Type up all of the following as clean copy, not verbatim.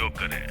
Book करें।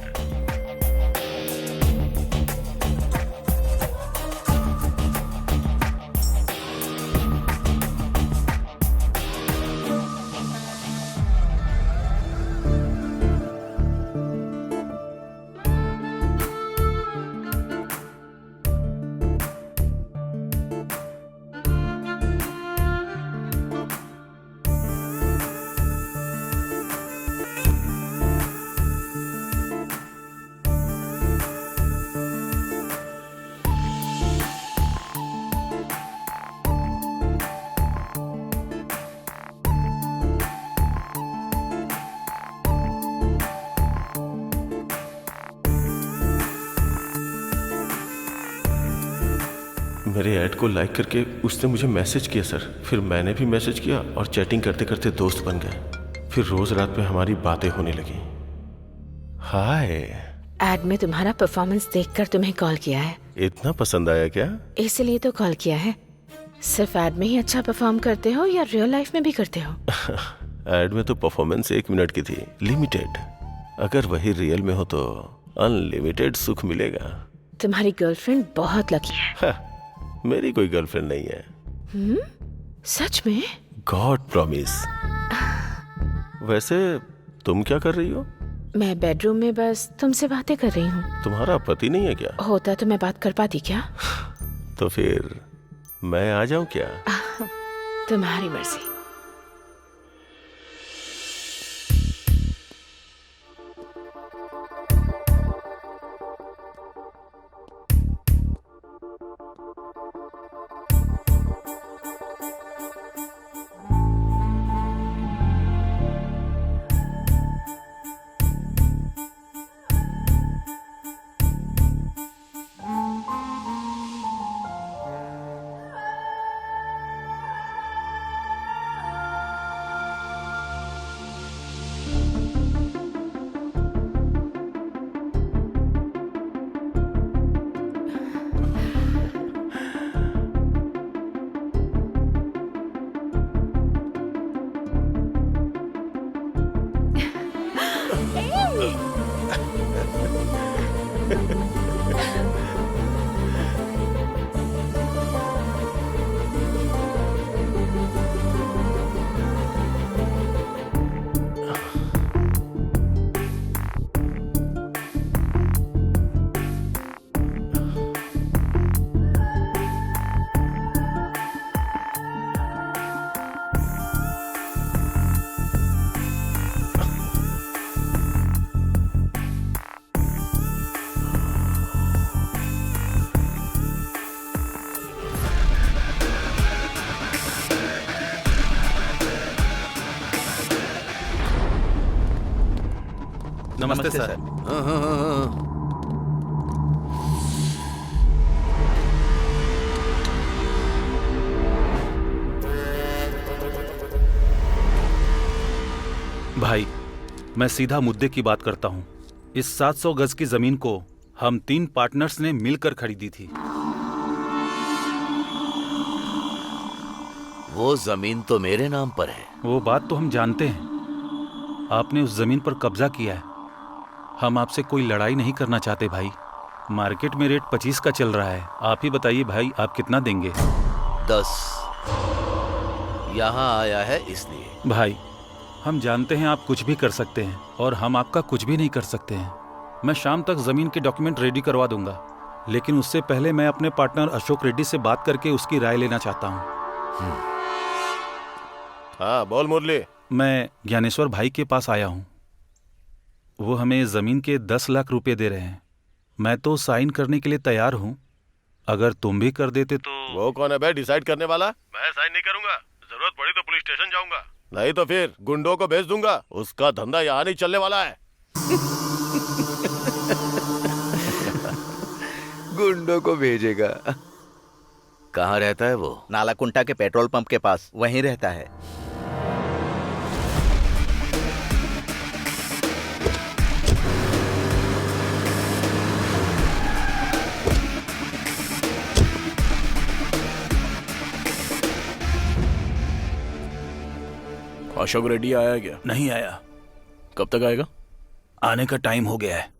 मेरे add को लाइक करके उसने मुझे मैसेज किया सर। फिर मैंने भी मैसेज किया और चैटिंग करते करते दोस्त बन गए। फिर रोज रात में हमारी बातें होने लगी। हाय। एड में तुम्हारा परफॉर्मेंस देखकर तुम्हें कॉल किया है। इतना पसंद आया क्या? इसलिए तो कॉल किया है। सिर्फ एड में ही अच्छा परफॉर्म करते हो या रियल लाइफ में भी करते हो? एड में तो परफॉर्मेंस 1 मिनट की थी, लिमिटेड। अगर वही रियल में हो तो अनलिमिटेड सुख मिलेगा। तुम्हारी गर्लफ्रेंड बहुत लकी है। मेरी कोई गर्लफ्रेंड नहीं है। सच में? God promise. वैसे तुम क्या कर रही हो? मैं बेडरूम में बस तुमसे बातें कर रही हूँ। तुम्हारा पति नहीं है क्या? होता तो मैं बात कर पाती क्या? तो फिर मैं आ जाऊं क्या? तुम्हारी मर्जी। नमस्ते सर। भाई, मैं सीधा मुद्दे की बात करता हूँ। इस 700 गज की जमीन को हम 3 पार्टनर्स ने मिलकर खरीदी थी। वो जमीन तो मेरे नाम पर है। वो बात तो हम जानते हैं। आपने उस जमीन पर कब्जा किया है। हम आपसे कोई लड़ाई नहीं करना चाहते भाई। मार्केट में रेट 25 का चल रहा है। आप ही बताइए भाई, आप कितना देंगे? 10। यहाँ आया है इसलिए। भाई, हम जानते हैं आप कुछ भी कर सकते हैं और हम आपका कुछ भी नहीं कर सकते हैं। मैं शाम तक जमीन के डॉक्यूमेंट रेडी करवा दूंगा, लेकिन उससे पहले मैं अपने पार्टनर अशोक रेड्डी से बात करके उसकी राय लेना चाहता हूँ। हाँ बोल मुरली। मैं ज्ञानेश्वर भाई के पास आया हूँ। वो हमें जमीन के 10 लाख रुपए दे रहे हैं। मैं तो साइन करने के लिए तैयार हूँ। अगर तुम भी कर देते तो। वो कौन है बे डिसाइड करने वाला? मैं साइन नहीं करूंगा। जरूरत पड़ी तो पुलिस स्टेशन जाऊंगा, नहीं तो फिर गुंडों को भेज दूंगा। उसका धंधा यहाँ नहीं चलने वाला है। गुंडों को भेजेगा? कहाँ रहता है वो? नालाकुंटा के पेट्रोल पंप के पास वहीं रहता है। अशोक रेड्डी आया क्या? नहीं आया। कब तक आएगा? आने का टाइम हो गया है।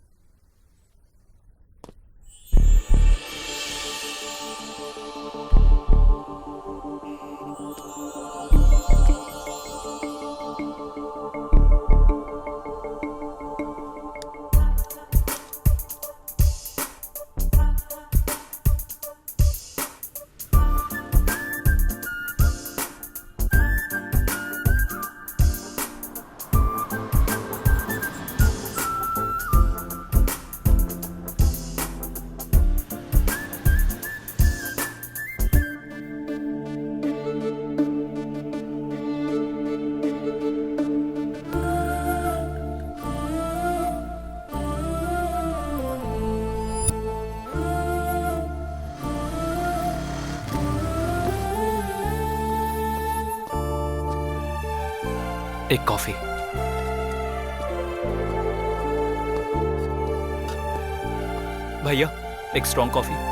एक कॉफी। भैया एक स्ट्रॉन्ग कॉफी।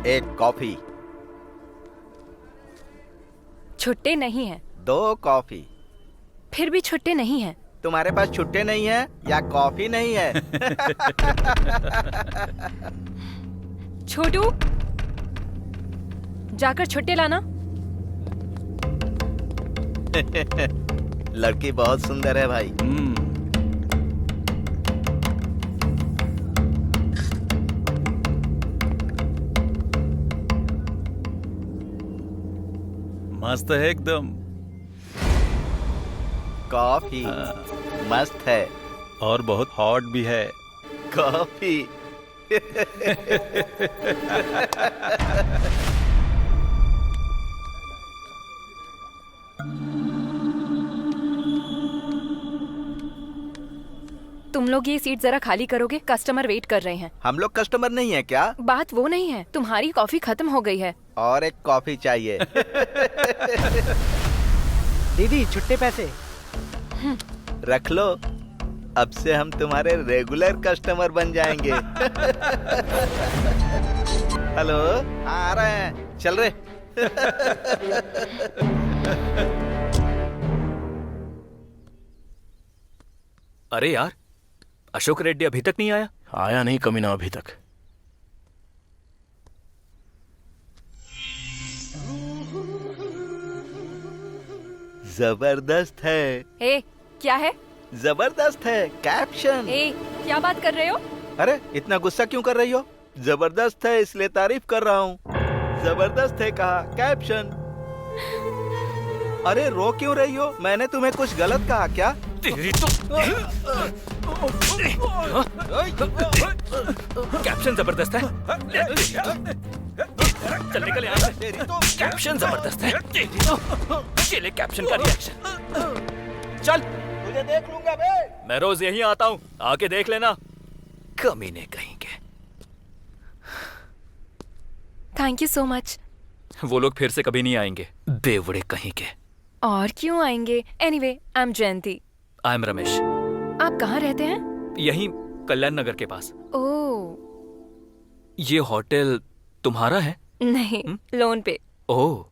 एक कॉफी। छुट्टे नहीं हैं। 2 कॉफी। फिर भी छुट्टे नहीं हैं। तुम्हारे पास छुट्टे नहीं है या कॉफी नहीं है? छोटू, जाकर छुट्टे लाना। लड़की बहुत सुंदर है भाई। मस्त है एकदम। कॉफी मस्त है और बहुत हॉट भी है। कॉफी। तुम लोग ये सीट जरा खाली करोगे? कस्टमर वेट कर रहे हैं। हम लोग कस्टमर नहीं है क्या? बात वो नहीं है, तुम्हारी कॉफी खत्म हो गई है। और एक कॉफी चाहिए। दीदी छुट्टे पैसे। रख लो, अब से हम तुम्हारे रेगुलर कस्टमर बन जाएंगे। हेलो, आ रहे हैं, चल रहे। अरे यार, अशोक रेड्डी अभी तक नहीं आया। आया नहीं कमीना अभी तक। जबरदस्त है। ए, क्या है? जबरदस्त है कैप्शन। ए, क्या बात कर रहे हो? अरे इतना गुस्सा क्यों कर रही हो? जबरदस्त है इसलिए तारीफ कर रहा हूँ। जबरदस्त है कहा, कैप्शन। अरे रो क्यों रही हो? मैंने तुम्हें कुछ गलत कहा क्या? तेरी तो कैप्शन जबरदस्त है। चल निकल यहाँ से। तेरी तो कैप्शन जबरदस्त है। तेरी तो ये ले कैप्शन का रिएक्शन। चल, तुझे देख लूंगा बे। मैं रोज यहीं आता हूँ, आके देख लेना। कमीने कहीं के। Thank you so much. वो लोग फिर से कभी नहीं आएंगे, बेवड़े कहीं के। और क्यों आएंगे? Anyway, I am Jayanti. I am Ramesh. आप कहाँ रहते हैं? यहीं कल्याण नगर के पास। ओह ये होटल तुम्हारा है? नहीं, लोन पे। ओह,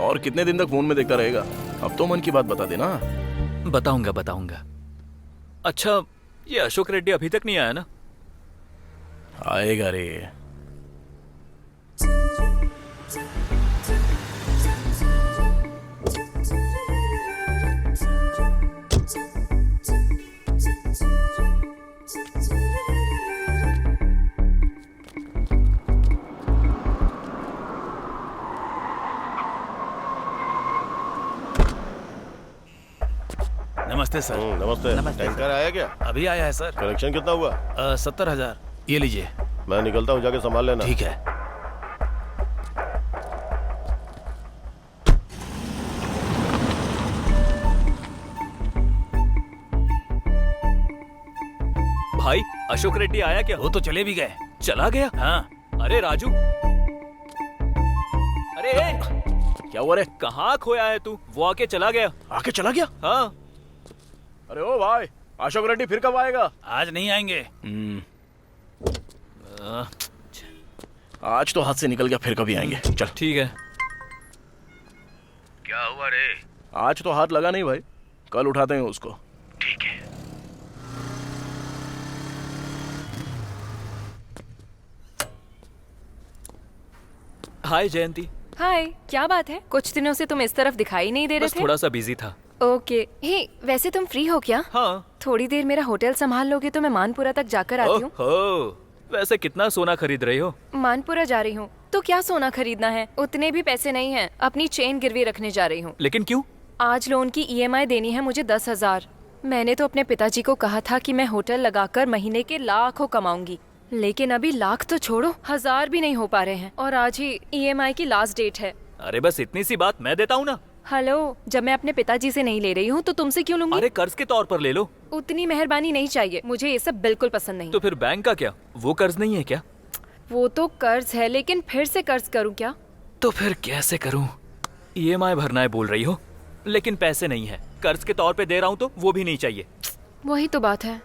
और कितने दिन तक फोन में देखता रहेगा? अब तो मन की बात बता देना। बताऊंगा बताऊंगा। अच्छा, ये अशोक रेड्डी अभी तक नहीं आया ना? आएगा रे। नमस्ते सर। नमस्ते। टैंकर आया क्या? अभी आया है सर। कलेक्शन कितना हुआ? 70,000। ये लीजिए। मैं निकलता हूँ, जाके संभाल लेना। ठीक है। भाई अशोक रेड्डी आया क्या? वो तो चले भी गए। चला गया? हाँ। अरे राजू, अरे क्या हुआ रे? कहाँ खोया है तू? वो आके चला गया। आके चला गया? हाँ। अरे ओ भाई, अशोक रेड्डी फिर कब आएगा? आज नहीं आएंगे। आज तो हाथ से निकल गया, फिर कभी आएंगे। चल। ठीक है। क्या हुआ रे? आज तो हाथ लगा नहीं भाई, कल उठाते हैं उसको। ठीक है। हाय जयंती। हाय, क्या बात है? कुछ दिनों से तुम इस तरफ दिखाई नहीं दे रहे बस थे। थोड़ा सा बिजी था। ओके। हे, वैसे तुम फ्री हो क्या? हाँ। थोड़ी देर मेरा होटल संभाल लोगे तो मैं मानपुरा तक जाकर आती हूँ। ओहो, वैसे कितना सोना खरीद रही हो? मानपुरा जा रही हूँ तो क्या सोना खरीदना है, उतने भी पैसे नहीं हैं। अपनी चेन गिरवी रखने जा रही हूँ। लेकिन क्यों? आज लोन की EMI देनी है मुझे 10,000। मैंने तो अपने पिताजी को कहा था कि मैं होटल लगाकर महीने के लाखों कमाऊंगी, लेकिन अभी लाख तो छोड़ो, 1000 भी नहीं हो पा रहे हैं। और आज ही EMI की लास्ट डेट है। अरे बस इतनी सी बात मैं देता हूँ ना। हेलो, जब मैं अपने पिताजी से नहीं ले रही हूँ तो तुमसे क्यों लूंगी? अरे कर्ज के तौर पर ले लो। उतनी मेहरबानी नहीं चाहिए, मुझे ये सब बिल्कुल पसंद नहीं। तो फिर बैंक का क्या? वो कर्ज नहीं है क्या? वो तो कर्ज है, लेकिन फिर से कर्ज करूँ क्या? तो फिर कैसे करूं? EMI भरना है बोल रही हो, लेकिन पैसे नहीं है। कर्ज के तौर पे दे रहा हूँ तो वो भी नहीं चाहिए। वही तो बात है।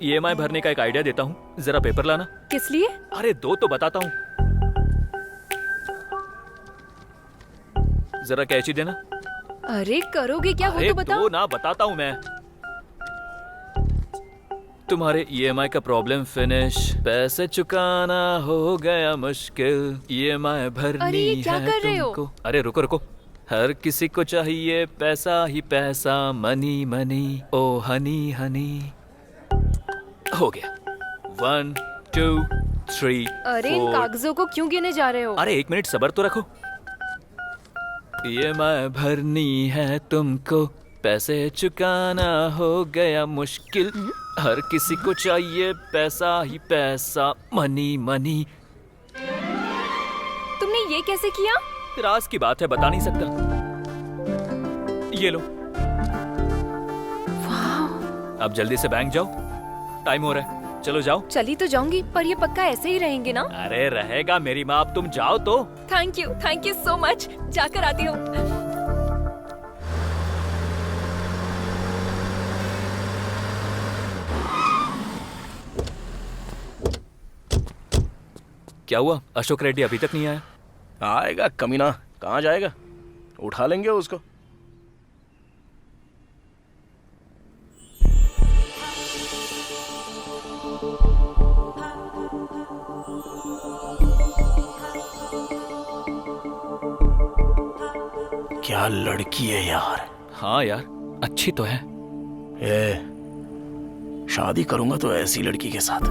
EMI भरने का एक आइडिया देता हूँ, जरा पेपर लाना। किस लिए? अरे दो तो बताता हूँ, जरा कैची देना। अरे करोगे क्या, वो अरे तो बताओ। दो ना, बताता हूँ मैं। तुम्हारे EMI का प्रॉब्लम फिनिश, पैसे चुकाना हो गया मुश्किल, EMI भरनी अरे ये क्या है कर रहे हो? तुमको। अरे रुको रुको, हर किसी को चाहिए पैसा ही पैसा, मनी मनी ओ हनी हनी। हो गया। 1 2 3 अरे इन 4। कागजों को क्यों गिने जा रहे हो? अरे एक मिनट सब्र तो रखो। EMI भरनी है तुमको, पैसे चुकाना हो गया मुश्किल, हर किसी को चाहिए पैसा ही पैसा, मनी मनी। तुमने ये कैसे किया? राज की बात है, बता नहीं सकता। ये लो। अब जल्दी से बैंक जाओ, टाइम हो रहा है। चलो जाओ। चली तो जाऊंगी, पर ये पक्का ऐसे ही रहेंगे ना? अरे रहेगा मेरी माँ, अब तुम जाओ तो। Thank you so much. जाकर आती हूँ। क्या हुआ? अशोक रेड्डी अभी तक नहीं आया? आएगा कमीना, कहाँ जाएगा? उठा लेंगे उसको। क्या लड़की है यार। हाँ यार, अच्छी तो है। शादी करूंगा तो ऐसी लड़की के साथ।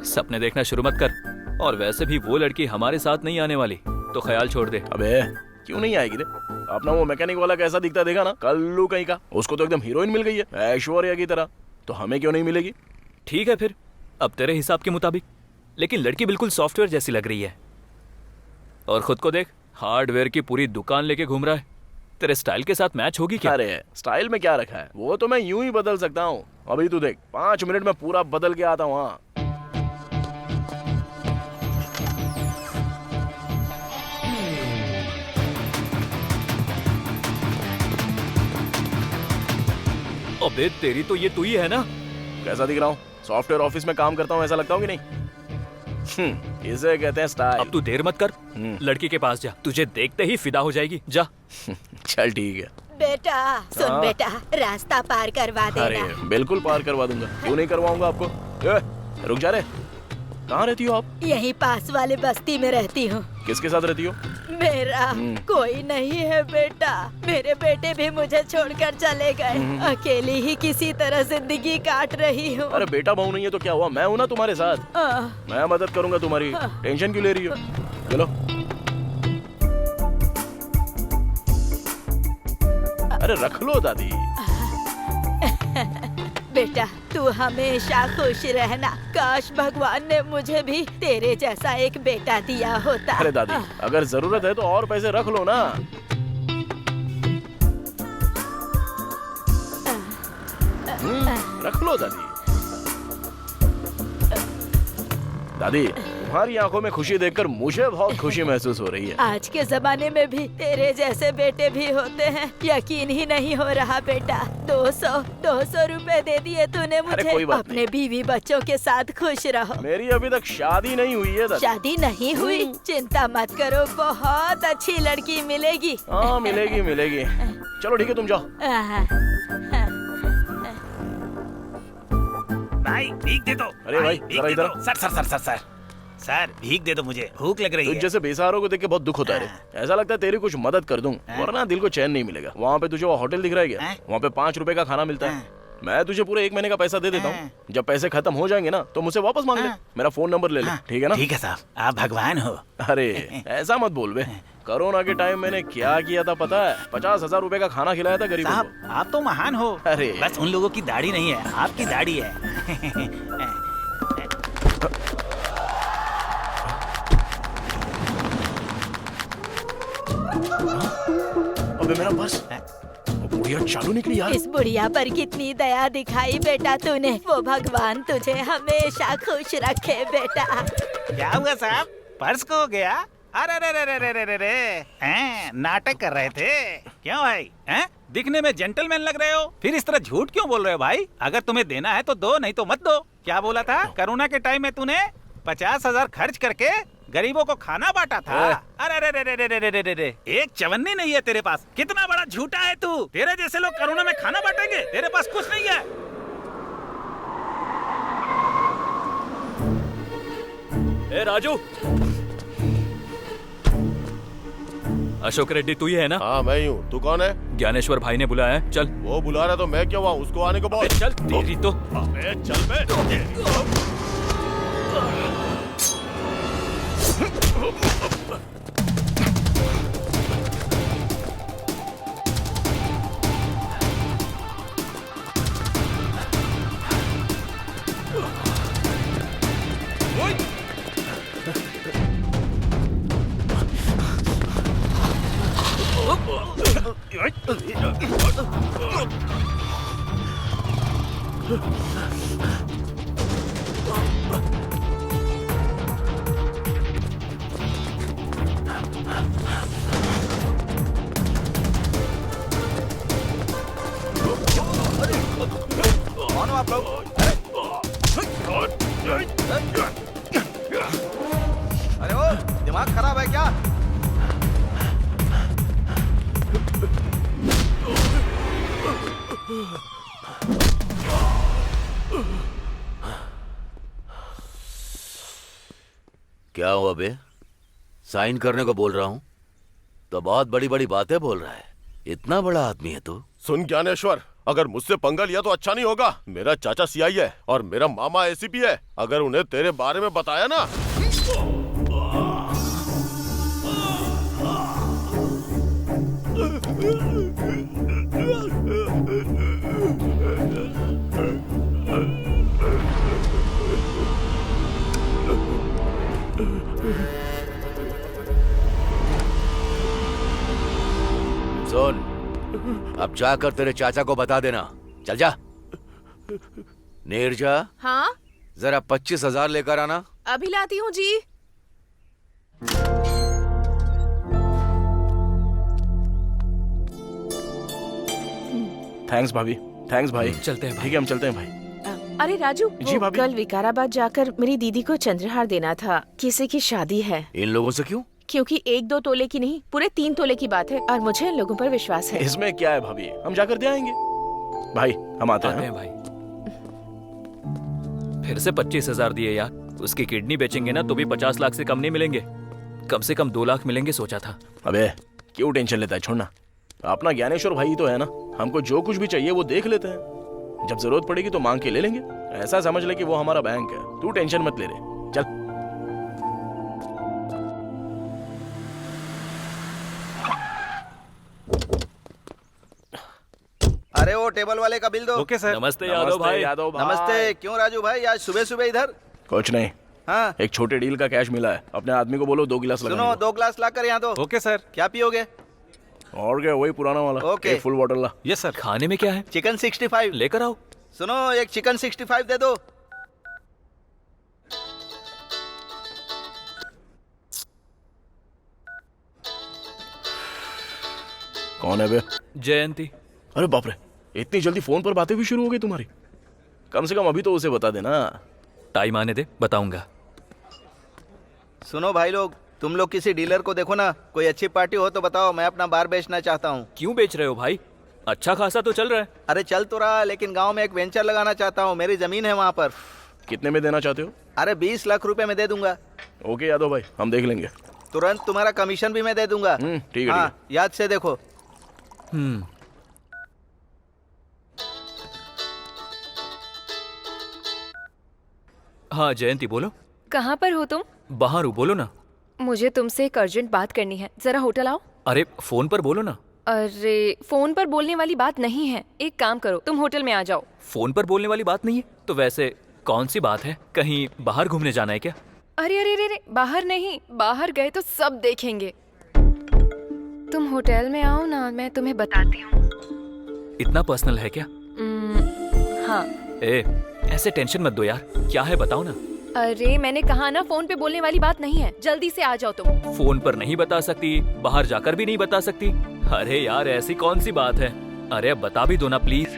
सपने देखना शुरू मत कर। और वैसे भी वो लड़की हमारे साथ नहीं आने वाली, तो ख्याल छोड़ दे। अबे क्यों नहीं आएगी रे? अपना वो मैकेनिक वाला कैसा दिखता देखा ना, कल्लू कहीं का। उसको तो एकदम हीरोइन मिल गई है, ऐश्वर्या की तरह। तो हमें क्यों नहीं मिलेगी? ठीक है फिर, अब तेरे हिसाब के मुताबिक। लेकिन लड़की बिल्कुल सॉफ्टवेयर जैसी लग रही है। और खुद को देख, हार्डवेयर की पूरी दुकान लेके घूम रहा है। तेरे स्टाइल के साथ मैच होगी क्या? अरे स्टाइल में क्या रखा है, वो तो मैं यूं ही बदल सकता हूँ। अभी तू देख, 5 मिनट में पूरा बदल के आता हूँ। हाँ अबे तेरी तो ये तू ही है ना? कैसा दिख रहा हूँ? सॉफ्टवेयर ऑफिस में काम करता हूँ ऐसा लगता हूँ कि नहीं? इसे कहते हैं स्टाइल। अब तू देर मत कर, लड़की के पास जा, तुझे देखते ही फिदा हो जाएगी। जा। चल ठीक है। बेटा सुन बेटा, रास्ता पार करवा देना। अरे बिल्कुल पार करवा दूंगा, क्यों नहीं करवाऊंगा आपको। रुक जा रे, कहाँ रहती हो आप? यहीं पास वाले बस्ती में रहती हूँ। किसके साथ रहती हो? मेरा कोई नहीं है बेटा, मेरे बेटे भी मुझे छोड़कर चले गए। अकेली ही किसी तरह जिंदगी काट रही हूँ। अरे बेटा बहू नहीं है तो क्या हुआ, मैं हूँ ना तुम्हारे साथ। मैं मदद करूंगा तुम्हारी, टेंशन क्यों ले रही हो? चलो। अरे रख लो दादी। बेटा तू हमेशा खुश रहना। काश भगवान ने मुझे भी तेरे जैसा एक बेटा दिया होता। अरे दादी अगर जरूरत है तो और पैसे रख लो ना। रख लो दादी। दादी तुम्हारी आंखों में खुशी देखकर मुझे बहुत खुशी महसूस हो रही है। आज के जमाने में भी तेरे जैसे बेटे भी होते हैं, यकीन ही नहीं हो रहा बेटा। 200 रुपए दे दिए तूने मुझे। कोई बात अपने बीवी बच्चों के साथ खुश रहो। मेरी अभी तक शादी नहीं हुई है दादी। शादी नहीं हुई? चिंता मत करो, बहुत अच्छी लड़की मिलेगी। हाँ मिलेगी मिलेगी। चलो ठीक है तुम जाओ। भाई भीख दे दो। अरे भाई जरा इधर। सर भीख दे दो, मुझे भूख लग रही तुझ है। जैसे बेसहारों को देख के बहुत दुख होता है। ऐसा लगता है तेरी कुछ मदद कर दूं, वरना दिल को चैन नहीं मिलेगा। वहाँ पे तुझे वो होटल दिख रहा है क्या? वहाँ पे 5 रुपए का खाना मिलता है। मैं तुझे पूरे 1 महीने का पैसा दे देता हूँ। जब पैसे खत्म हो जाएंगे ना तो मुझसे वापस मांग ले। मेरा फोन नंबर ले ले, ठीक है ना? ठीक है साहब, आप भगवान हो। अरे ऐसा मत बोल बे। कोरोना के टाइम मैंने क्या किया था पता है? 50,000 रुपए का खाना खिलाया था गरीबों साहब को। आप तो महान हो। अरे बस उन लोगों की दाढ़ी नहीं है, आपकी दाढ़ी है। अबे मेरा बस बुढ़िया चालू निकली यार। इस बुढ़िया पर कितनी दया दिखाई बेटा तूने। वो भगवान तुझे हमेशा खुश रखे बेटा। क्या हुआ साहब, पर्स खो गया? अरे रे रे रे रे रे रे हैं, नाटक कर रहे थे क्यों भाई? हैं, दिखने में जेंटलमैन लग रहे हो, फिर इस तरह झूठ क्यों बोल रहे हो भाई? अगर तुम्हें देना है तो दो, नहीं तो मत दो। क्या बोला था? कोरोना के टाइम में तूने 50,000 खर्च करके गरीबों को खाना बांटा था। अरे रे रे रे रे रे रे रे, एक चवन्नी नहीं है तेरे पास। कितना बड़ा झूठा है तू। तेरे जैसे लोग कोरोना में खाना बांटेंगे? तेरे पास कुछ नहीं है। ए राजू, अशोक रेड्डी तू ही है ना? हाँ मैं ही हूँ। तू कौन है? ज्ञानेश्वर भाई ने बुलाया है, चल। वो बुला रहा तो मैं क्यों वहाँ? उसको आने को बोल। चल तेरी तो। अबे चल बे। कौन हो आप लोग? अरे ओ, दिमाग खराब है क्या? क्या हुआ बे? साइन करने को बोल रहा हूँ तो बहुत बड़ी बड़ी बातें बोल रहा है। इतना बड़ा आदमी है तू। सुन ज्ञानेश्वर, अगर मुझसे पंगा लिया तो अच्छा नहीं होगा। मेरा चाचा सीआई है और मेरा मामा एसीपी है। अगर उन्हें तेरे बारे में बताया ना। सुन, अब जाकर तेरे चाचा को बता देना। चल जा। नीरजा, हाँ जरा 25,000 लेकर आना। अभी लाती हूँ जी। थैंक्स भाभी, थैंक्स भाई। चलते हैं भाई। ठीक है हम चलते हैं भाई। अरे राजू, जी वो भाभी। कल विकाराबाद जाकर मेरी दीदी को चंद्रहार देना था। किसी की शादी है। इन लोगों से क्यों? क्योंकि 1-2 तोले की नहीं, पूरे 3 तोले की बात है और मुझे इन लोगों पर विश्वास है। इसमें क्या है भाभी, हम जाकर दे आएंगे। भाई हम आते आते हैं। हैं भाई। फिर से 25,000 दिए यार। उसकी किडनी बेचेंगे ना तो भी 50 लाख से कम नहीं मिलेंगे। कम से कम 2 लाख मिलेंगे सोचा था। अबे क्यों टेंशन लेता है, छोड़ना। अपना ज्ञानेश्वर भाई तो है ना, हमको जो कुछ भी चाहिए वो देख लेते हैं। जब जरूरत पड़ेगी तो मांग के ले लेंगे। ऐसा समझ ले कि वो हमारा बैंक है। तू टेंशन मत ले रे, चल। अरे वो टेबल वाले का बिल दो। Okay sir. नमस्ते यादव भाई। यादव भाई। नमस्ते। क्यों राजू भाई आज सुबह सुबह इधर? कुछ नहीं, हाँ एक छोटे डील का कैश मिला है। अपने आदमी को बोलो 2 गिलास सुनो, लगाने 2 ग्लास ला कर यहाँ दो। Okay sir. क्या पियोगे? को। और क्या, वही पुराना वाला। ओके। एक फुल बॉटल ला। Yes sir. खाने में क्या है? चिकन 65। लेकर आओ। सुनो, एक चिकन 65 दे दो। कौन है बे? जयंती। अरे बाप रे, इतनी जल्दी फोन पर बातें भी शुरू हो गई तुम्हारी। कम से कम अभी तो उसे बता देना। टाइम आने दे, बताऊंगा। सुनो भाई लोग, तुम लोग किसी डीलर को देखो ना, कोई अच्छी पार्टी हो तो बताओ, मैं अपना बार बेचना चाहता हूँ। क्यों बेच रहे हो भाई? अच्छा खासा तो चल रहा है। अरे चल तो रहा, लेकिन गांव में एक वेंचर लगाना चाहता हूँ, मेरी जमीन है वहाँ पर। कितने में देना चाहते हो? अरे 20 लाख रुपए में दे दूंगा। ओके यादव भाई, हम देख लेंगे। तुरंत तुम्हारा कमीशन भी मैं दे दूंगा। ठीक है, हाँ, याद से देखो। हाँ जयंती बोलो। कहाँ पर हो तुम? बाहर हूँ, बोलो ना। मुझे तुमसे एक अर्जेंट बात करनी है, जरा होटल आओ। अरे फोन पर बोलो ना। अरे फोन पर बोलने वाली बात नहीं है, एक काम करो, तुम होटल में आ जाओ। फोन पर बोलने वाली बात नहीं है तो वैसे कौन सी बात है? कहीं बाहर घूमने जाना है क्या? अरे अरे अरे, बाहर नहीं, बाहर गए तो सब देखेंगे। तुम होटल में आओ ना, मैं तुम्हें बताती हूँ। इतना पर्सनल है क्या? हाँ। ए, ऐसे टेंशन मत दो यार, क्या है बताओ ना। अरे मैंने कहा ना, फोन पे बोलने वाली बात नहीं है, जल्दी से आ जाओ तुम। फोन पर नहीं बता सकती, बाहर जाकर भी नहीं बता सकती? अरे यार ऐसी कौन सी बात है? अरे अब बता भी दो ना प्लीज।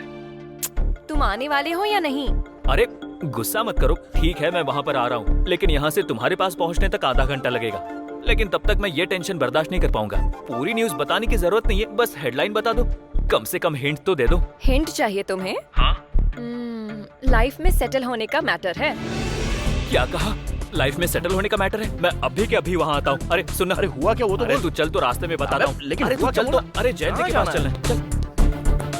तुम आने वाले हो या नहीं? अरे गुस्सा मत करो, ठीक है मैं वहाँ पर आ रहा हूँ, लेकिन यहाँ से तुम्हारे पास पहुँचने तक आधा घंटा लगेगा। लेकिन तब तक मैं ये टेंशन बर्दाश्त नहीं कर पाऊंगा। पूरी न्यूज बताने की जरूरत नहीं है, बस हेडलाइन बता दो, कम से कम हिंट तो दे दो। हिंट चाहिए तुम्हें? हाँ। लाइफ में सेटल होने का मैटर है। क्या कहा? लाइफ में सेटल होने का मैटर है? मैं अभी के अभी वहाँ आता हूँ। अरे सुन, अरे हुआ क्या? वो तो अरे बोल। तू चल, तो रास्ते में बताता हूँ। लेकिन अरे हुआ तू चल क्या? तो। अरे जयंती के कहाँ पास जाना चलना है, चल।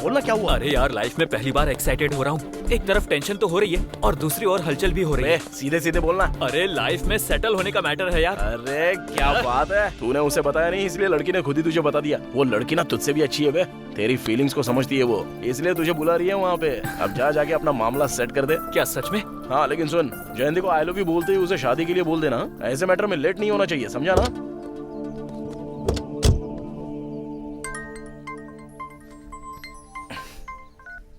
बोलना क्या हुआ? अरे यार लाइफ में पहली बार एक्साइटेड हो रहा हूँ। एक तरफ टेंशन तो हो रही है और दूसरी ओर हलचल भी हो रही है। सीधे सीधे बोलना। अरे लाइफ में सेटल होने का मैटर है यार। अरे क्या बात है, तूने उसे बताया नहीं, इसलिए लड़की ने खुद ही तुझे बता दिया। वो लड़की ना तुझसे भी अच्छी है बे, तेरी फीलिंग्स को समझती है वो, इसलिए तुझे बुला रही है वहाँ पे। अब जा जाके अपना मामला सेट कर दे। क्या सच में? हाँ, लेकिन सुन, जयंती को आई लव यू बोलते ही उसे शादी के लिए बोल देना। ऐसे मैटर में लेट नहीं होना चाहिए, समझा ना?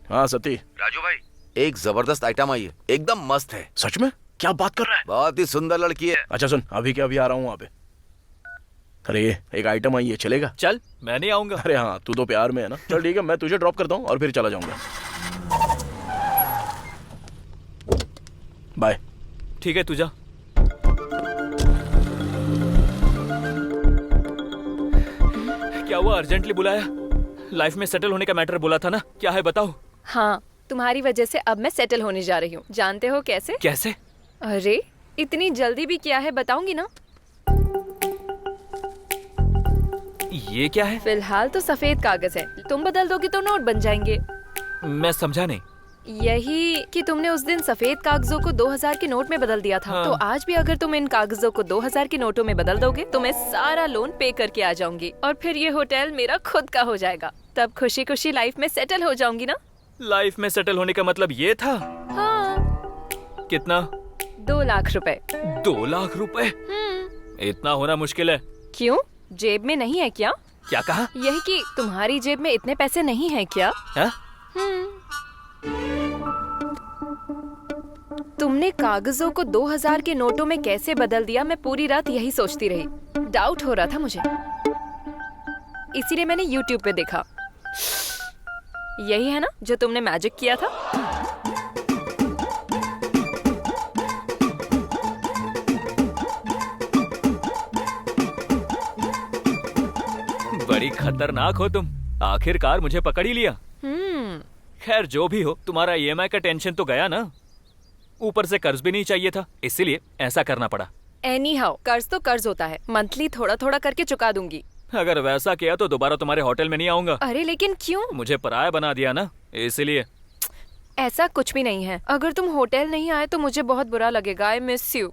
हाँ सती। राजू भाई, एक जबरदस्त आइटम आई है, एकदम मस्त है। सच में? क्या बात कर रहा है? बहुत ही सुंदर लड़की है। अच्छा सुन, अभी के अभी आ रहा हूँ वहाँ पे। अरे एक आइटम आई है, चलेगा? चल, मैं नहीं आऊंगा। अरे हाँ, तू तो प्यार में है ना। चल ठीक है, मैं तुझे ड्रॉप करता हूँ और फिर चला जाऊंगा। बाय। ठीक है, तू जा। क्या हुआ, अर्जेंटली बुलाया? लाइफ में सेटल होने का मैटर बोला था ना, क्या है बताओ। हाँ, तुम्हारी वजह से अब मैं सेटल होने जा रही हूँ। जानते हो कैसे? कैसे? अरे इतनी जल्दी भी क्या है, बताऊंगी ना। ये क्या है? फिलहाल तो सफेद कागज है, तुम बदल दोगे तो नोट बन जाएंगे। मैं समझा नहीं। यही कि तुमने उस दिन सफेद कागजों को 2000 के नोट में बदल दिया था। हाँ। तो आज भी अगर तुम इन कागजों को 2000 के नोटों में बदल दोगे तो मैं सारा लोन पे करके आ जाऊंगी और फिर ये होटल मेरा खुद का हो जाएगा। तब खुशी खुशी लाइफ में सेटल हो जाऊंगी ना। लाइफ में सेटल होने का मतलब ये था? हाँ। कितना? 2 लाख रुपए। 2 लाख रुपए? इतना होना मुश्किल है। क्यों, जेब में नहीं है क्या? क्या कहा? यही कि तुम्हारी जेब में इतने पैसे नहीं है क्या? हा? तुमने कागजों को 2000 के नोटों में कैसे बदल दिया, मैं पूरी रात यही सोचती रही। डाउट हो रहा था मुझे, इसीलिए मैंने YouTube पे देखा। यही है ना जो तुमने मैजिक किया था? बड़ी खतरनाक हो तुम, आखिरकार मुझे पकड़ ही लिया। खैर जो भी हो, तुम्हारा EMI का टेंशन तो गया ना। ऊपर से कर्ज भी नहीं चाहिए था, इसीलिए ऐसा करना पड़ा। एनी हाउ, कर्ज तो कर्ज होता है, मंथली थोड़ा थोड़ा करके चुका दूंगी। अगर वैसा किया तो दोबारा तुम्हारे होटल में नहीं आऊंगा। अरे लेकिन क्यों? मुझे पराया बना दिया ना, इसलिए। ऐसा कुछ भी नहीं है, अगर तुम होटल नहीं आए तो मुझे बहुत बुरा लगेगा। I miss you.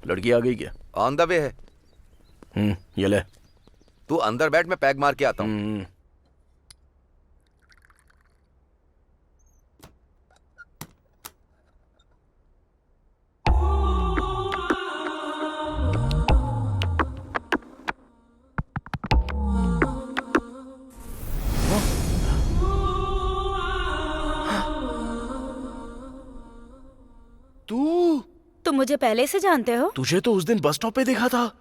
लड़की आ गई क्या? ऑन द वे है। ये ले। तू अंदर बैठ, मैं पैग मार के आता हूँ। तुम मुझे पहले से जानते हो? तुझे तो उस दिन बस स्टॉप पे देखा था।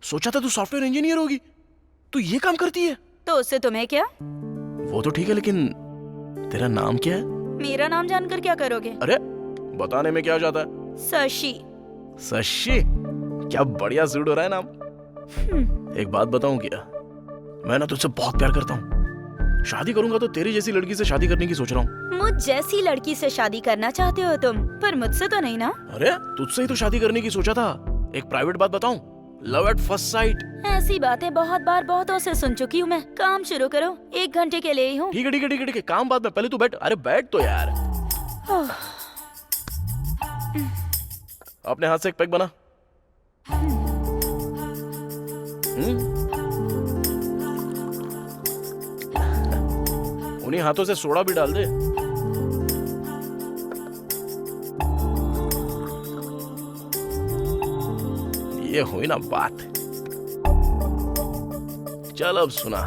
सोचा था तू सॉफ्टवेयर इंजीनियर होगी। तू ये काम करती है? तो उससे तुम्हें क्या? वो तो ठीक है, लेकिन तेरा नाम क्या है? मेरा नाम जानकर क्या करोगे? अरे बताने में क्या हो जाता है? शशि। शशि? क्या बढ़िया सूट हो रहा है नाम। एक बात बताऊं क्या, मैं ना तुझसे बहुत प्यार करता हूँ। शादी करूंगा तो तेरी जैसी लड़की से शादी करने की सोच रहा हूँ। मुझ जैसी लड़की से शादी करना चाहते हो तुम, पर मुझसे तो नहीं ना? अरे तुझसे ही तो शादी करने की सोचा था। एक प्राइवेट बात बताऊं, लव एट फर्स्ट साइट। ऐसी बातें बहुत बार बहुतों से सुन चुकी हूँ मैं। काम शुरू करो, 1 घंटे के लिए ही हूँ। ठीक है ठीक है ठीक है ठीक है, काम बाद में, पहले तू बैठ। अरे बैठ तो यार। अपने हाथ से एक पैक बना। उन्हीं हाथों से सोडा भी डाल दे। ये हुई ना बात। चल अब सुना,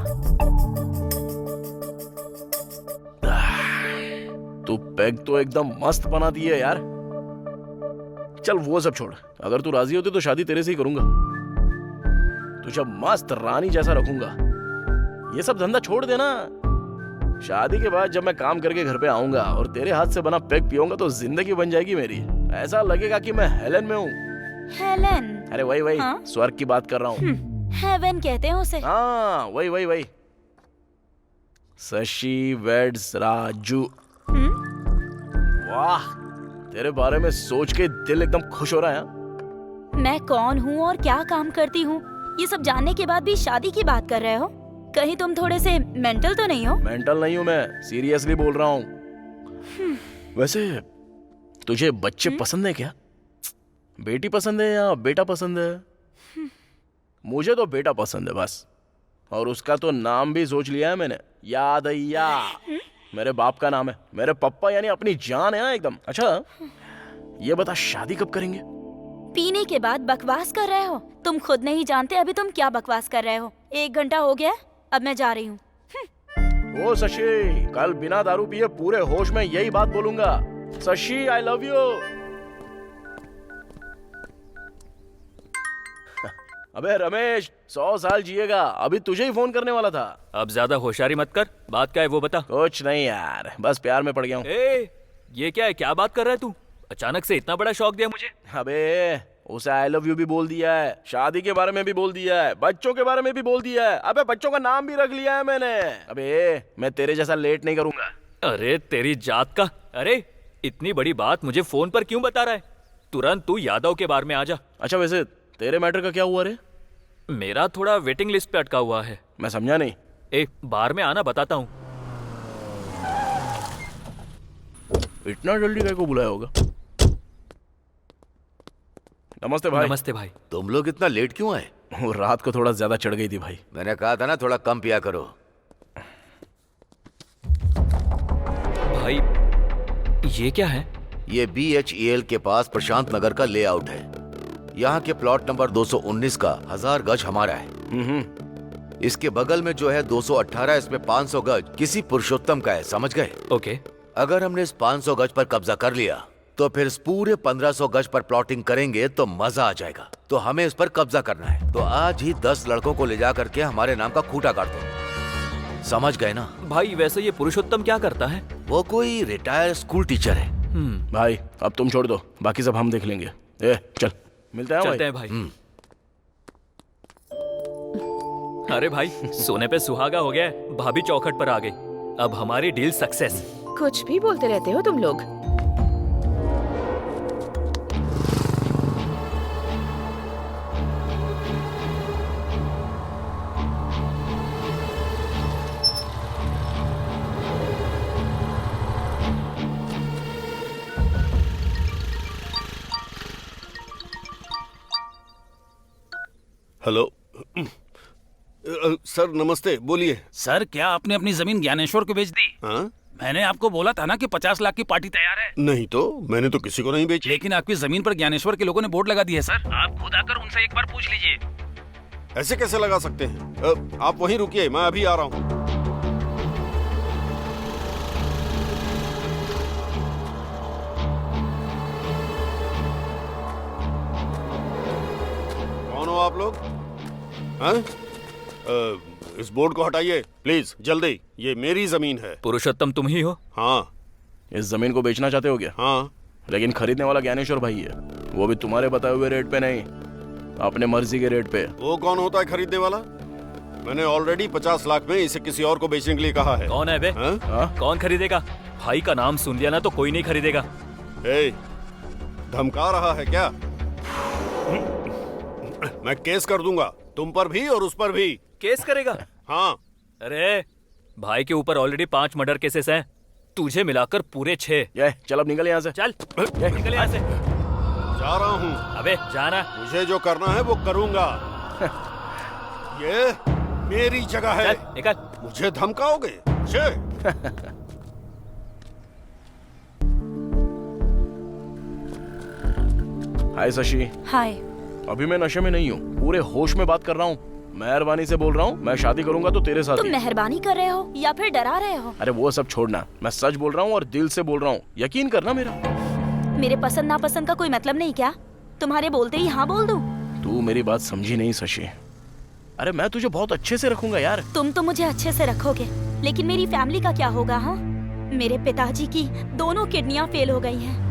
तू पैग तो एकदम मस्त बना दी है यार। चल वो सब छोड़, अगर तू राजी होती तो शादी तेरे से ही करूंगा। तुझे मस्त रानी जैसा रखूंगा। ये सब धंधा छोड़ देना। शादी के बाद जब मैं काम करके घर पे आऊंगा और तेरे हाथ से बना पैग पीऊंगा तो जिंदगी बन जाएगी मेरी। ऐसा लगेगा कि मैं हेलन में हूँ। हेलन? अरे वही हाँ? स्वर्ग की बात कर रहा हूँ। हेवन कहते हैं उसे। हाँ वही। शशि वेड्स राजू। वाह, तेरे बारे में सोच के दिल एकदम खुश हो रहा है। मैं कौन हूँ और क्या काम करती हूँ, ये सब जानने के बाद भी शादी की बात कर रहे हो? कहीं तुम थोड़े से मेंटल तो नहीं हो? मेंटल नहीं हूँ मैं, सीरियसली बोल रहा हूँ। वैसे तुझे बच्चे पसंद है क्या? बेटी पसंद है या बेटा पसंद है? मुझे तो बेटा पसंद है बस। और उसका तो नाम भी सोच लिया है मैंने, यादయ్యా। मेरे बाप का नाम है। मेरे पप्पा यानी अपनी जान है ना एकदम। अच्छा ये बता, शादी कब करेंगे? पीने के बाद बकवास कर रहे हो? तुम खुद नहीं जानते अभी तुम क्या बकवास कर रहे हो। 1 घंटा हो गया, अब मैं जा रही हूँ। ओ शशि, कल बिना दारू पिए पूरे होश में यही बात बोलूंगा। शशि आई लव यू। अबे रमेश, 100 साल जिएगा। अभी तुझे ही फोन करने वाला था। अब ज्यादा होशियारी मत कर, बात क्या है वो बता। कुछ नहीं यार, बस प्यार में पड़ गया हूँ। ये क्या है, क्या बात कर रहा है तू? अचानक से इतना बड़ा शौक दिया मुझे। अबे उसे आई लव यू भी बोल दिया है, शादी के बारे में भी बोल दिया है, बच्चों के बारे में भी बोल दिया है। अबे बच्चों का नाम भी रख लिया है मैंने। अबे मैं तेरे जैसा लेट नहीं करूंगा। अरे तेरी जात का। अरे इतनी बड़ी बात मुझे फोन पर क्यों बता रहा है? तुरंत तू यादव के बारे में आ जा। अच्छा वैसे तेरे मैटर का क्या हुआ रे? मेरा थोड़ा वेटिंग लिस्ट पे अटका हुआ है। मैं समझा नहीं। बार में आना, बताता हूँ। इतना जल्दी काय को बुलाया होगा? नमस्ते भाई। नमस्ते भाई। तुम लोग इतना लेट क्यों आए? वो रात को थोड़ा ज्यादा चढ़ गई थी भाई। मैंने कहा था ना थोड़ा कम पिया करो। भाई ये क्या है? ये BHEL के पास प्रशांत नगर का लेआउट है। यहाँ के प्लॉट नंबर 219 का 1000 गज हमारा है। इसके बगल में जो है 218, इसमें 500 गज किसी पुरुषोत्तम का है, समझ गए? ओके। अगर हमने इस 500 गज पर कब्जा कर लिया तो फिर इस पूरे 1500 गज पर प्लॉटिंग करेंगे तो मजा आ जाएगा। तो हमें इस पर कब्जा करना है। तो आज ही 10 लड़कों को ले जा करके हमारे नाम का खूंटा काट दो, समझ गए ना? भाई वैसे ये पुरुषोत्तम क्या करता है? वो कोई रिटायर्ड स्कूल टीचर है। भाई अब तुम छोड़ दो, बाकी सब हम देख लेंगे। चल मिलते हैं भाई। चलते हैं भाई। अरे भाई सोने पे सुहागा हो गया है। भाभी चौखट पर आ गई। अब हमारी डील सक्सेस। कुछ भी बोलते रहते हो तुम लोग। हेलो सर, नमस्ते, बोलिए। सर, क्या आपने अपनी जमीन ज्ञानेश्वर को बेच दी? हाँ? मैंने आपको बोला था ना कि 50 लाख की पार्टी तैयार है। नहीं तो, मैंने तो किसी को नहीं बेची। लेकिन आपकी जमीन पर ज्ञानेश्वर के लोगों ने बोर्ड लगा दिया है सर। आप खुद आकर उनसे एक बार पूछ लीजिए। ऐसे कैसे लगा सकते हैं? आप वहीं रुकिए, मैं अभी आ रहा हूँ। कौन हो आप लोग? हाँ? इस बोर्ड को हटाइए प्लीज, जल्दी। ये मेरी जमीन है। पुरुषोत्तम तुम ही हो? हाँ। इस जमीन को बेचना चाहते हो क्या? हाँ। लेकिन खरीदने वाला ज्ञानेश्वर भाई है, वो भी तुम्हारे बताए हुए रेट पे नहीं, अपने मर्जी के रेट पे। वो कौन होता है खरीदने वाला? मैंने ऑलरेडी 50 लाख में इसे किसी और को बेचने के लिए कहा है। कौन है बे? कौन खरीदेगा? भाई का नाम सुन लिया ना तो कोई नहीं खरीदेगा। धमका रहा है क्या? मैं केस कर दूंगा, तुम पर भी और उस पर भी। केस करेगा? हाँ। अरे भाई के ऊपर ऑलरेडी 5 मर्डर केसेस हैं, तुझे मिलाकर पूरे 6। चल अब निकल यहाँ से। चल निकल यहाँ से। जा रहा हूँ। अबे जाना। मुझे जो करना है वो करूंगा। ये मेरी जगह है। चल निकल। मुझे धमकाओगे? मुझे? हाय शशि। हाय। अभी मैं नशे में नहीं हूँ, पूरे होश में बात कर रहा हूँ। मेहरबानी से बोल रहा हूँ, मैं शादी करूंगा तो तेरे साथ। तुम मेहरबानी कर रहे हो या फिर डरा रहे हो? अरे वो सब छोड़ना, मैं सच बोल रहा हूँ और दिल से बोल रहा हूँ, यकीन करना मेरा। मेरे पसंद नापसंद का कोई मतलब नहीं क्या? तुम्हारे बोलते ही हाँ बोल दूं? तू मेरी बात समझी नहीं शशि। अरे मैं तुझे बहुत अच्छे से रखूंगा यार। तुम तो मुझे अच्छे से रखोगे, लेकिन मेरी फैमिली का क्या होगा? हाँ, मेरे पिताजी की दोनों किडनियां फेल हो गई हैं।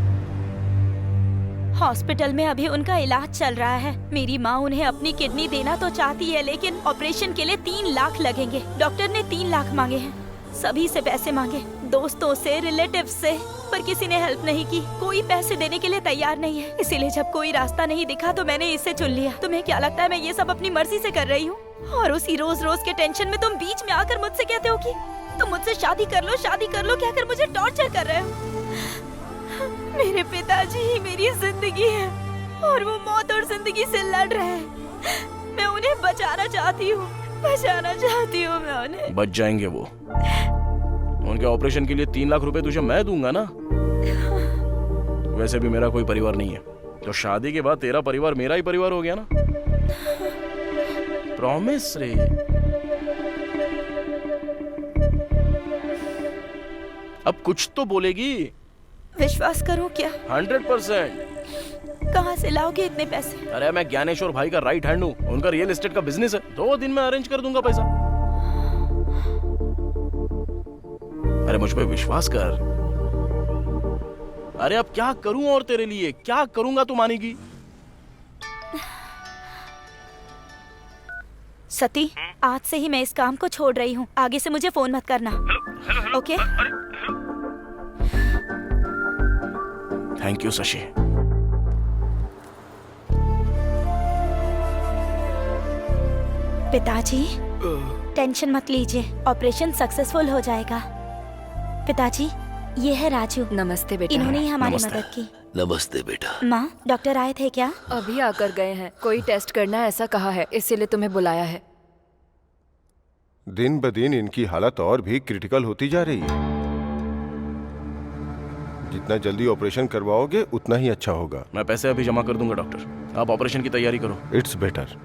हॉस्पिटल में अभी उनका इलाज चल रहा है। मेरी माँ उन्हें अपनी किडनी देना तो चाहती है, लेकिन ऑपरेशन के लिए 3 लाख लगेंगे। डॉक्टर ने 3 लाख मांगे हैं, सभी से पैसे मांगे, दोस्तों से, रिलेटिव से, पर किसी ने हेल्प नहीं की। कोई पैसे देने के लिए तैयार नहीं है। इसीलिए जब कोई रास्ता नहीं दिखा तो मैंने इसे चुन लिया। तुम्हें क्या लगता है मैं ये सब अपनी मर्जी से कर रही हूँ? और उसी रोज रोज के टेंशन में तुम बीच में आकर मुझसे कहते हो कि तुम मुझसे शादी कर लो कहकर मुझे टॉर्चर कर रहे हो। मेरे पिताजी ही मेरी जिंदगी है और वो मौत और जिंदगी से लड़ रहे हैं। मैं उन्हें बचाना चाहती हूँ मैं उन्हें। बच जाएंगे वो। उनके ऑपरेशन के लिए 3 लाख रुपए तुझे मैं दूंगा ना। वैसे भी मेरा कोई परिवार नहीं है, तो शादी के बाद तेरा परिवार मेरा ही परिवार हो गया ना। प्रॉमिस रे। अब कुछ तो बोलेगी। विश्वास करूं क्या? 100%। कहाँ से लाओगे इतने पैसे? अरे मैं ज्ञानेश्वर भाई का राइट हैंड हूँ, उनका रियल एस्टेट का बिजनेस है। 2 दिन में अरेंज कर दूंगा पैसा। अरे मुझ पे विश्वास कर। अरे अब क्या करूं और तेरे लिए क्या करूंगा तू मानेगी? सती, आज से ही मैं इस काम को छोड़ रही हूँ। आगे से मुझे फोन मत करना। ओके? Thank you Shashi. पिताजी, टेंशन मत लीजिए, ऑपरेशन सक्सेसफुल हो जाएगा। पिताजी, ये है राजू। नमस्ते बेटा। इन्होंने ही हमारी मदद की। नमस्ते बेटा। माँ, डॉक्टर आए थे क्या? अभी आकर गए हैं, कोई टेस्ट करना ऐसा कहा है, इसीलिए तुम्हें बुलाया है। दिन ब दिन इनकी हालत और भी क्रिटिकल होती जा रही है। जितना जल्दी ऑपरेशन करवाओगे उतना ही अच्छा होगा। मैं पैसे अभी जमा कर दूंगा डॉक्टर, आप ऑपरेशन की तैयारी करो। It's better.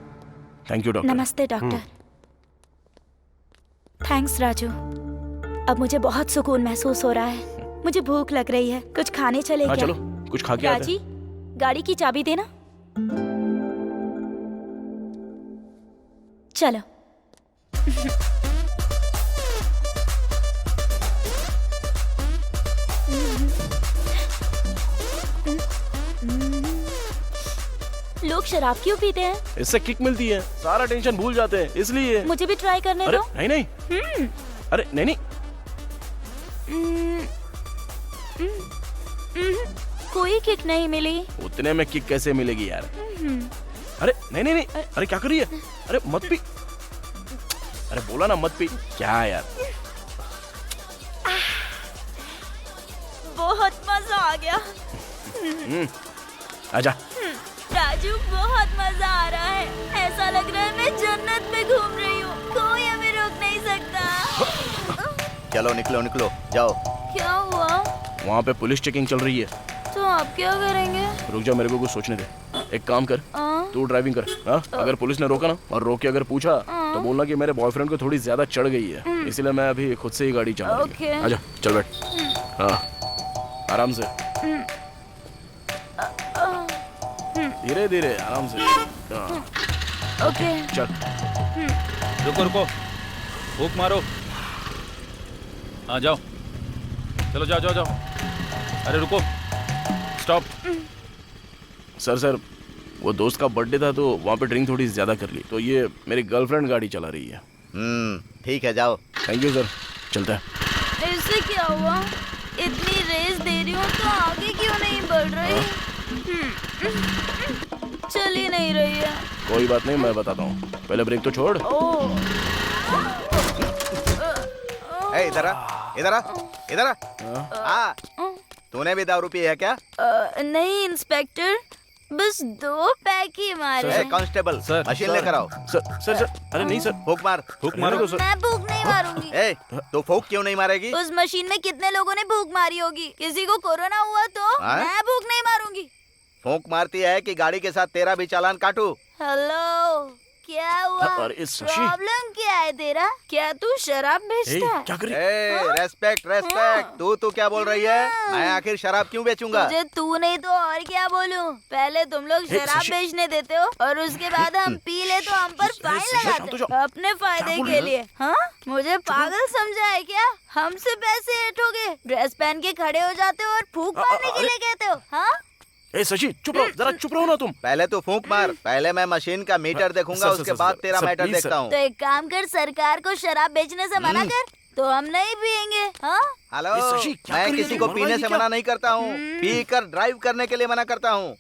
Thank you doctor. नमस्ते डॉक्टर। थैंक्स राजू। अब मुझे बहुत सुकून महसूस हो रहा है। मुझे भूख लग रही है, कुछ खाने चले क्या? चलो कुछ खा के आते हैं। राजी, गाड़ी की चाबी देना। चलो। लोग शराब क्यों पीते हैं? इससे किक मिलती है, सारा टेंशन भूल जाते हैं, इसलिए। मुझे भी ट्राई करने अरे दो। नहीं नहीं। अरे नहीं नहीं। कोई किक नहीं मिली। उतने में किक कैसे मिलेगी यार? अरे नहीं नहीं नहीं। अरे क्या कर रही है? अरे मत पी। अरे बोला ना मत पी। क्या यार? बहुत मजा आ गया। आजा। राजू। राजू बहुत मजा आ रहा है। ऐसा लग रहा है मैं जन्नत में घूम रही हूँ। कोई हमें रोक नहीं सकता। चलो निकलो निकलो जाओ। क्या हुआ? वहाँ पे पुलिस चेकिंग चल रही है। तो आप क्या करेंगे? रुक जा, मेरे को कुछ सोचने दे। एक काम कर, तू ड्राइविंग कर। हाँ, अगर पुलिस ने रोका ना और रोक के अगर पूछा तो बोलना कि मेरे बॉयफ्रेंड को थोड़ी ज्यादा चढ़ गई है, इसलिए मैं अभी खुद से ही गाड़ी चला रही हूँ। आजा, चल बैठ। हाँ, आराम से, धीरे धीरे, आराम से। ओके। चल। रुको रुको, हुक मारो। हाँ जाओ, चलो जाओ जाओ जाओ। अरे रुको, स्टॉप। सर वो दोस्त का बर्थडे था तो वहाँ पे ड्रिंक थोड़ी ज्यादा कर ली, तो ये मेरी गर्लफ्रेंड गाड़ी चला रही है। ठीक है जाओ। थैंक यू सर, चलता है। इससे क्या हुआ? इतनी रेस दे रही हूँ तो आगे क्यों नहीं बढ़ रही? चल ही नहीं रही है। कोई बात नहीं, मैं बताता हूँ, पहले ब्रेक तो छोड़। इधर आ, इधर आ, इधर आ। तूने भी दारू पी है क्या? नहीं इंस्पेक्टर, बस 2 पैक ही मारे। कांस्टेबल, मशीन लेकर आओ। सर, अरे नहीं सर, फूक मार। फूक मारो। मैं फूक नहीं मारूंगी। तो फूक क्यों नहीं मारेगी? उस मशीन में कितने लोगों ने फूक मारी होगी? किसी को कोरोना हुआ तो मैं फूक नहीं मारूंगी। फूक मारती है कि गाड़ी के साथ तेरा भी चालान काटू? हेलो, क्या हुआ? प्रॉब्लम क्या है तेरा? क्या तू शराब बेचता है? क्या कर रही है? रेस्पेक्ट। तू क्या बोल रही है? मैं आखिर शराब क्यों बेचूंगा? मुझे तू नहीं तो और क्या बोलूं? पहले तुम लोग शराब बेचने देते हो और उसके बाद हम पी ले तो हम पर फाइन लगाते हो अपने फायदे के लिए। हाँ, मुझे पागल समझा है क्या? हमसे पैसे ऐंठोगे, ड्रेस पहन के खड़े हो जाते हो और फूंक मारने के लिए कहते हो? हाँ, शशि चुप रहो, जरा चुप रहो ना तुम। पहले तू फूंक मार, पहले मैं मशीन का मीटर देखूंगा, उसके बाद तेरा मैटर देखता हूँ। तो एक काम कर, सरकार को शराब बेचने से मना कर, तो हम नहीं पियेंगे। हाँ, हेलो, मैं किसी को पीने से मना नहीं करता हूँ, पी कर ड्राइव करने के लिए मना करता हूँ।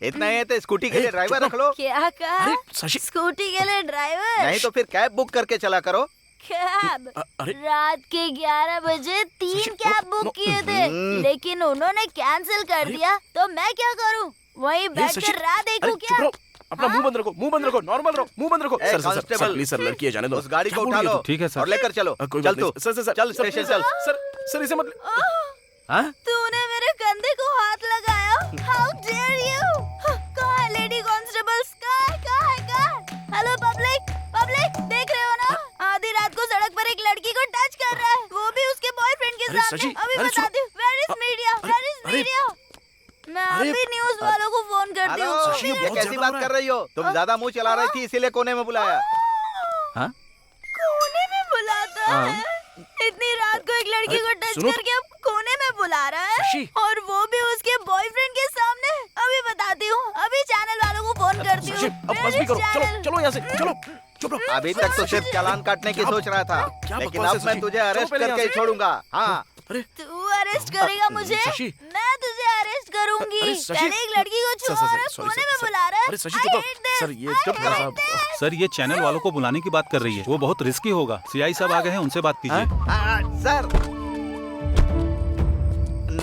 इतना ही है तो स्कूटी के लिए ड्राइवर रख लो। क्या कहा? स्कूटी के लिए ड्राइवर? नहीं तो फिर कैब बुक करके चला करो। कैब? रात के 11 बजे 3 कैब बुक किए थे, लेकिन उन्होंने कैंसिल कर दिया, तो मैं क्या करूं? वहीं बैठकर राह देखूं क्या? अपना मुंह बंद रखो, नॉर्मल रहो, मुंह बंद रखो। सर प्लीज सर, लड़की है, जाने दो। उस गाड़ी को उठा लो। ठीक है सर, और लेकर चलो। चल तू। चल स्टेशन चल। सर इसे मत। तूने मेरे कंधे को हाथ लगाया। How dare you? कहाँ है लेडी कांस्टेबल्स? कहाँ है? हेलो पब्लिक, देख रहे हो ना? आधी रात को सड़क पर एक लड़की को टच कर रहा है, वो भी उसके बॉयफ्रेंड के सामने। अभी बताती हूँ। Where is media? मैं अभी न्यूज वालों को फोन करती हूँ। ये कैसी बात कर रही हो? तुम ज्यादा मुंह चला रही थी, इसीलिए कोने में बुलाया। कोने में बुलाता है? इतनी रात को एक लड़की को टच करके अब कोने में बुला रहा है, और वो भी उसके बॉयफ्रेंड के सामने। अभी बताती हूँ, अभी चैनल वालों को फोन करती हूँ। अब बस भी करो, चलो यहाँ से, चलो चुप रहो। अभी तक तो सिर्फ चालान काटने की सोच रहा था, लेकिन अब मैं तुझे अरेस्ट करके ही छोड़ूंगा। हाँ, तू अरेस्ट करेगा मुझे? मैं तुझे अरेस्ट करूंगी। पहले एक लड़की को छुआ और कोने में बुला रहा है। सर ये चैनल वालों को बुलाने की बात कर रही है, वो बहुत रिस्की होगा। सीआई साहब आ गए हैं, उनसे बात कीजिए। सर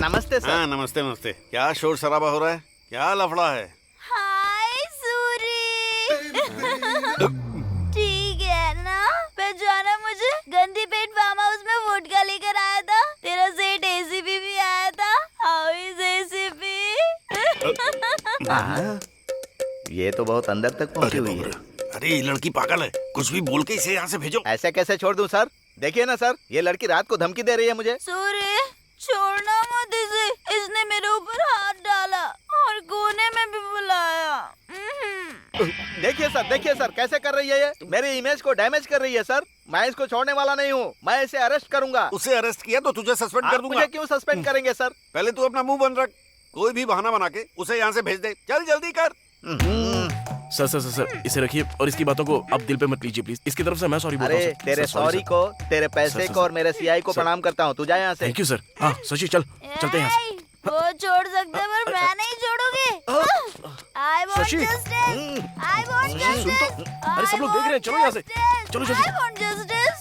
नमस्ते सर। नमस्ते। क्या शोर शराबा हो रहा है? क्या लफड़ा है? हाय सूरी। ठीक है ना? पहचाना मुझे? गंदी पेट फार्म हाउस में वोडका लेकर आया था। तेरा सेठ एसीपी भी आया था। How is ACP? ये तो बहुत अंदर तक पहुंची हुई है। अरे ये लड़की पागल है, कुछ भी बोल के इसे यहाँ से भेजो। ऐसे कैसे छोड़ दूं सर? देखिए ना सर, ये लड़की रात को धमकी दे रही है मुझे। सूर्य, छोड़ना मत इसे। इसने मेरे ऊपर हाथ डाला और कोने में भी बुलाया। देखिए सर कैसे कर रही है ये। मेरी इमेज को डैमेज कर रही है सर। मैं इसको छोड़ने वाला नहीं हूँ, मैं इसे अरेस्ट करूंगा। उसे अरेस्ट किया तो तुझे सस्पेंड कर दूंगा। मुझे क्यों सस्पेंड करेंगे सर? पहले तू अपना मुंह बंद रख, कोई भी बहाना बना के उसे यहाँ से भेज दे। चल जल्दी कर। सर इसे रखिए और इसकी बातों को अब दिल पे मत लीजिए प्लीज। इसकी तरफ से मैं सॉरी बोलता हूँ। अरे तेरे सॉरी को, तेरे पैसे को और मेरे सीआई को प्रणाम करता हूँ। तू जा यहाँ से। Thank you sir. हाँ शशि चल, चलते हैं यहाँ से। वो छोड़ सकते पर मैं नहीं छोड़ूंगी। I want justice. I want justice. सुन तो, अरे सब लोग देख रहे हैं, चलो यहाँ से, चलो जल्दी। I want justice.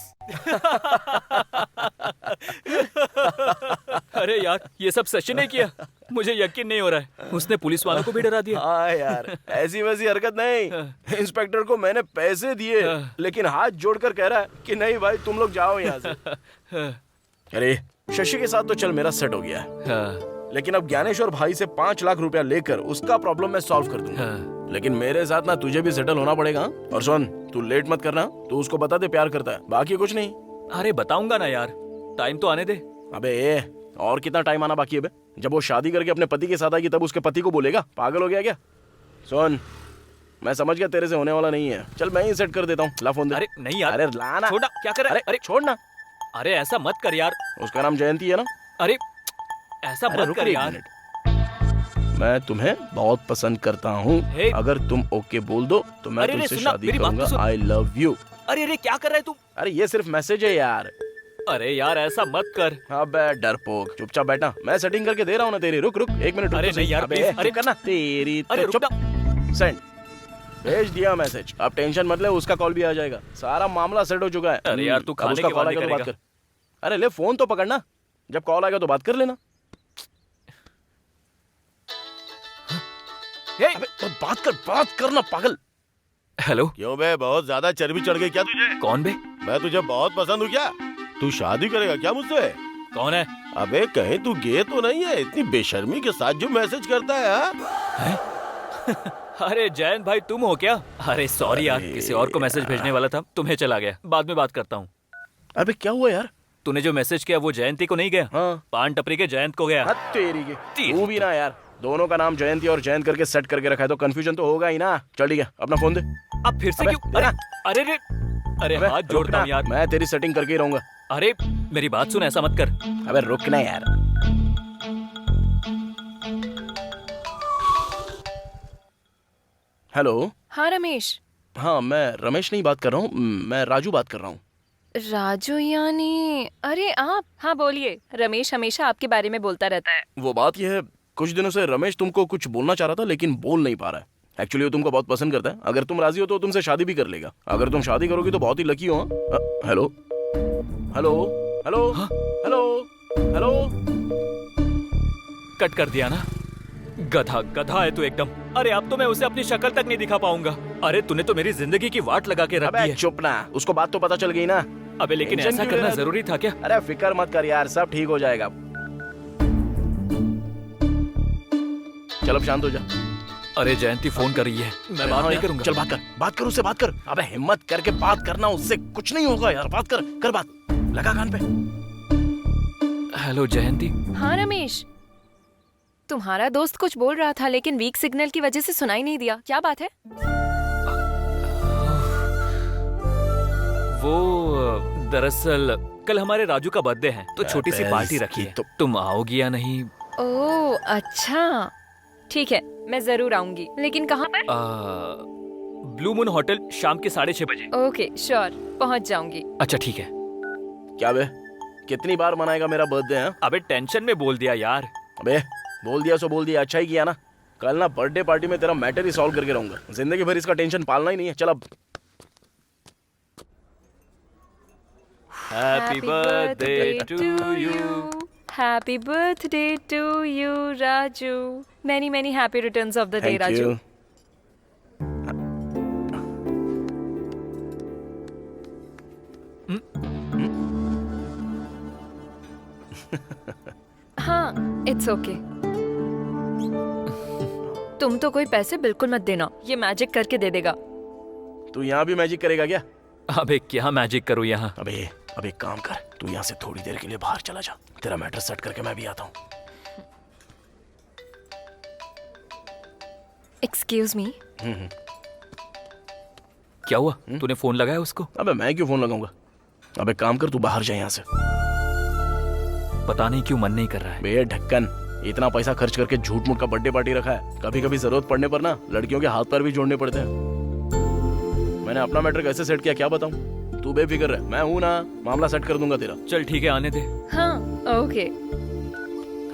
अरे यार, ये सब सचिन ने किया? मुझे यकीन नहीं हो रहा है। उसने पुलिस वालों को भी डरा दिया। हाँ यार, ऐसी वैसी हरकत नहीं। इंस्पेक्टर को मैंने पैसे दिए, लेकिन हाथ जोड़कर कह रहा है कि नहीं भाई तुम लोग जाओ यहाँ से। अरे शशि के साथ तो चल मेरा सेट हो गया है, लेकिन अब ज्ञानेश्वर भाई से 5 लाख रुपया लेकर उसका प्रॉब्लम मैं सॉल्व कर दूंगा। लेकिन मेरे साथ ना तुझे भी सेटल होना पड़ेगा। और सुन, तू लेट मत करना, तू उसको बता दे प्यार करता है, बाकी कुछ नहीं। अरे बताऊंगा ना यार, टाइम तो आने दे। अबे और कितना टाइम आना बाकी है बे? जब वो शादी करके अपने पति के साथ आएगी तब उसके पति को बोलेगा? पागल हो गया क्या? सुन, मैं समझ गया तेरे से होने वाला नहीं है, चल मैं ही सेट कर देता हूँ। ला फोन दे। अरे नहीं यार, अरे लाना। छोड़ ना, क्या कर रहा है? अरे छोड़ ना। अरे ऐसा मत कर यार। उसका नाम जयंती है ना? अरे ऐसा मत कर यार। मैं तुम्हें बहुत पसंद करता हूँ, अगर तुम ओके बोल दो तो मैं तुमसे शादी करूंगा। आई लव यू। अरे अरे क्या कर रहा है तू? अरे ये सिर्फ मैसेज है यार। अरे यार ऐसा मत कर। अबे डरपोक, चुपचाप बैठा, मैं सेटिंग करके दे रहा हूँ ना तेरी। रुक 1 मिनट। अरे नहीं यार, अरे करना तेरी। अरे चुप। सेंड। भेज दिया मैसेज, अब टेंशन मत ले, उसका कॉल भी आ जाएगा। सारा मामला सेट हो चुका है। अरे यार तू खाने उसका के कॉल बाद आएगा तो बात करेगा। कर। अरे ले फोन तो पकड़ना, जब कॉल आएगा तो बात कर लेना। अबे बात करना पागल। हेलो। क्यों बे, बहुत ज्यादा चर्बी चढ़ गई क्या तुझे? कौन बे? मैं तुझे बहुत पसंद हूँ क्या? तू शादी करेगा क्या मुझसे? कौन है? अबे कहीं तू गे तो नहीं है? इतनी बेशर्मी के साथ जो मैसेज करता है, हाँ? अरे जयंत भाई तुम हो क्या? अरे सॉरी यार, किसी और को मैसेज भेजने वाला था, तुम्हें चला गया। बाद में बात करता हूँ। अबे क्या हुआ यार? तूने जो मैसेज किया वो जयंती को नहीं गया? हाँ। पान टपरी के जयंत को गया। तेरी के तू भी ना यार, दोनों का नाम जयंती और जयंत करके सेट करके रखा है तो कंफ्यूजन तो होगा ही ना। चल ठीक है, अपना फोन दे। अब फिर से क्यों? अरे हाथ जोड़ता हूँ यार, मैं तेरी सेटिंग करके ही रहूंगा। अरे मेरी बात सुन, ऐसा मत कर। अबे रुक ना यार। हेलो। हाँ रमेश। हाँ मैं रमेश नहीं बात कर रहा हूँ, मैं राजू बात कर रहा हूँ। राजू यानी? अरे आप? हाँ बोलिए। रमेश हमेशा आपके बारे में बोलता रहता है। वो बात यह है, कुछ दिनों से रमेश तुमको कुछ बोलना चाह रहा था लेकिन बोल नहीं पा रहा है। एक्चुअली वो तुमको बहुत पसंद करता है, अगर तुम राजी हो तो तुमसे शादी भी कर लेगा। अगर तुम शादी करोगी तो बहुत ही लकी हो। Hello hello hello hello hello. Cut कर दिया ना? गधा गधा है तू एकदम। अरे अब तो मैं उसे अपनी शक्ल तक नहीं दिखा पाऊंगा। अरे तूने तो मेरी जिंदगी की वाट लगा के रख दी है। चुप ना, उसको बात तो पता चल गई ना। अबे लेकिन ऐसा करना जरूरी था क्या? अरे फिक्र मत कर यार, सब ठीक हो जाएगा। चल अब शांत हो जा। अरे जयंती फोन कर रही है, मैं बात नहीं करूंगा। चल बात कर उससे बात कर। अबे हिम्मत करके बात करना, उससे कुछ नहीं होगा यार। बात कर बात, लगा कान पे। हेलो जयंती। हाँ रमेश, तुम्हारा दोस्त कुछ बोल रहा था लेकिन वीक सिग्नल की वजह से सुनाई नहीं दिया। क्या बात है? वो दरअसल कल हमारे राजू का बर्थडे है तो छोटी सी पार्टी रखी है, तुम आओगी या नहीं? ओह अच्छा, ठीक है मैं जरूर आऊंगी, लेकिन कहाँ पर? ब्लू मून होटल, शाम के 6:30 बजे। ओके श्योर, पहुँच जाऊंगी। अच्छा ठीक है। क्या बे, कितनी बार मनाएगा मेरा बर्थडे है? अबे टेंशन में बोल दिया यार। अबे बोल दिया सो बोल दिया, अच्छा ही किया ना। कल ना बर्थडे पार्टी में तेरा मैटर ही सॉल्व करके रहूंगा। जिंदगी भर इसका टेंशन पालना ही नहीं है। चल अब। Happy birthday to you. Happy birthday to you Raju. Many many happy returns of the day Raju. हाँ इट्स ओके। तुम तो कोई पैसे बिल्कुल मत देना, ये मैजिक करके दे देगा। तू यहाँ भी मैजिक करेगा क्या? अबे क्या मैजिक करूँ यहाँ? अबे एक काम कर, तू यहाँ से थोड़ी देर के लिए बाहर चला जा, तेरा मैटर सेट करके मैं भी आता हूँ। Excuse me. क्या हुआ? तूने फोन लगाया उसको? अबे मैं क्यों फोन लगाऊंगा? अबे काम कर, तू बाहर जा यहाँ से। पता नहीं क्यों मन नहीं कर रहा है। बे ढक्कन, इतना पैसा खर्च करके झूठ मूठ का बर्थडे पार्टी रखा है, कभी कभी जरूरत पड़ने पर ना लड़कियों के हाथ पैर भी जोड़ने पड़ते हैं। मैंने अपना मैटर कैसे सेट किया क्या बताऊं? तू बेफिक्र रह, मैं हूं ना, मामला सेट कर दूंगा तेरा। चल ठीक है, आने दे। हाँ ओके।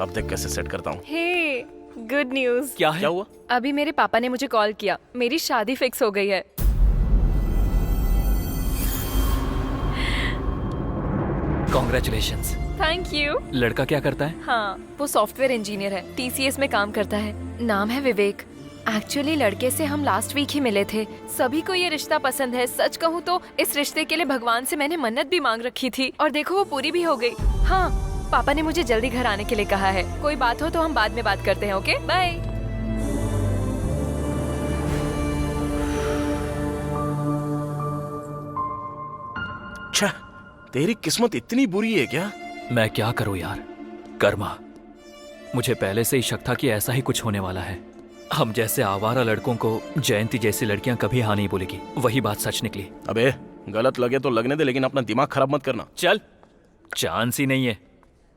अब देख कैसे सेट करता हूँ। हे गुड न्यूज। क्या है? क्या हुआ? अभी मेरे पापा ने मुझे कॉल किया, मेरी शादी फिक्स हो गई है। कॉन्ग्रेचुलेशंस। Thank you. लड़का क्या करता है? हाँ, वो सॉफ्टवेयर इंजीनियर है, TCS में काम करता है। नाम है विवेक। एक्चुअली लड़के से हम लास्ट वीक ही मिले थे। सभी को ये रिश्ता पसंद है। सच कहूँ तो इस रिश्ते के लिए भगवान से मैंने मन्नत भी मांग रखी थी और देखो वो पूरी भी हो गई। हाँ, पापा ने मुझे जल्दी घर आने के लिए कहा है। कोई बात हो तो हम बाद में बात करते हैं। Okay, bye. अच्छा, तेरी किस्मत इतनी बुरी है क्या? मैं क्या करूं यार, कर्मा। मुझे पहले से ही शक था कि ऐसा ही कुछ होने वाला है। हम जैसे आवारा लड़कों को जयंती जैसी लड़कियां कभी हाँ नहीं बोलेगी। वही बात सच निकली। अबे गलत लगे तो लगने दे, लेकिन अपना दिमाग खराब मत करना। चल, चांस ही नहीं है।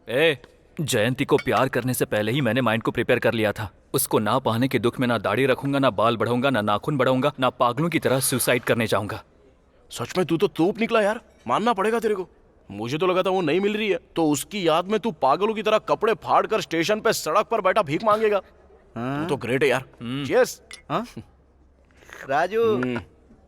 ए, जयंती को प्यार करने से पहले ही मैंने माइंड को प्रिपेयर कर लिया था। उसको ना पाने के दुख में ना दाढ़ी रखूंगा, ना बाल बढ़ाऊंगा, ना नाखून बढ़ाऊंगा, ना पागलों की तरह सुसाइड करने जाऊंगा। सच में तू तो तोप निकला यार, मानना पड़ेगा तेरे को। मुझे तो लगा था वो नहीं मिल रही है तो उसकी याद में तू पागलों की तरह कपड़े फाड़ कर स्टेशन पे सड़क पर बैठा भीख मांगेगा। तू तो ग्रेट है यार। चीयर्स। राजू,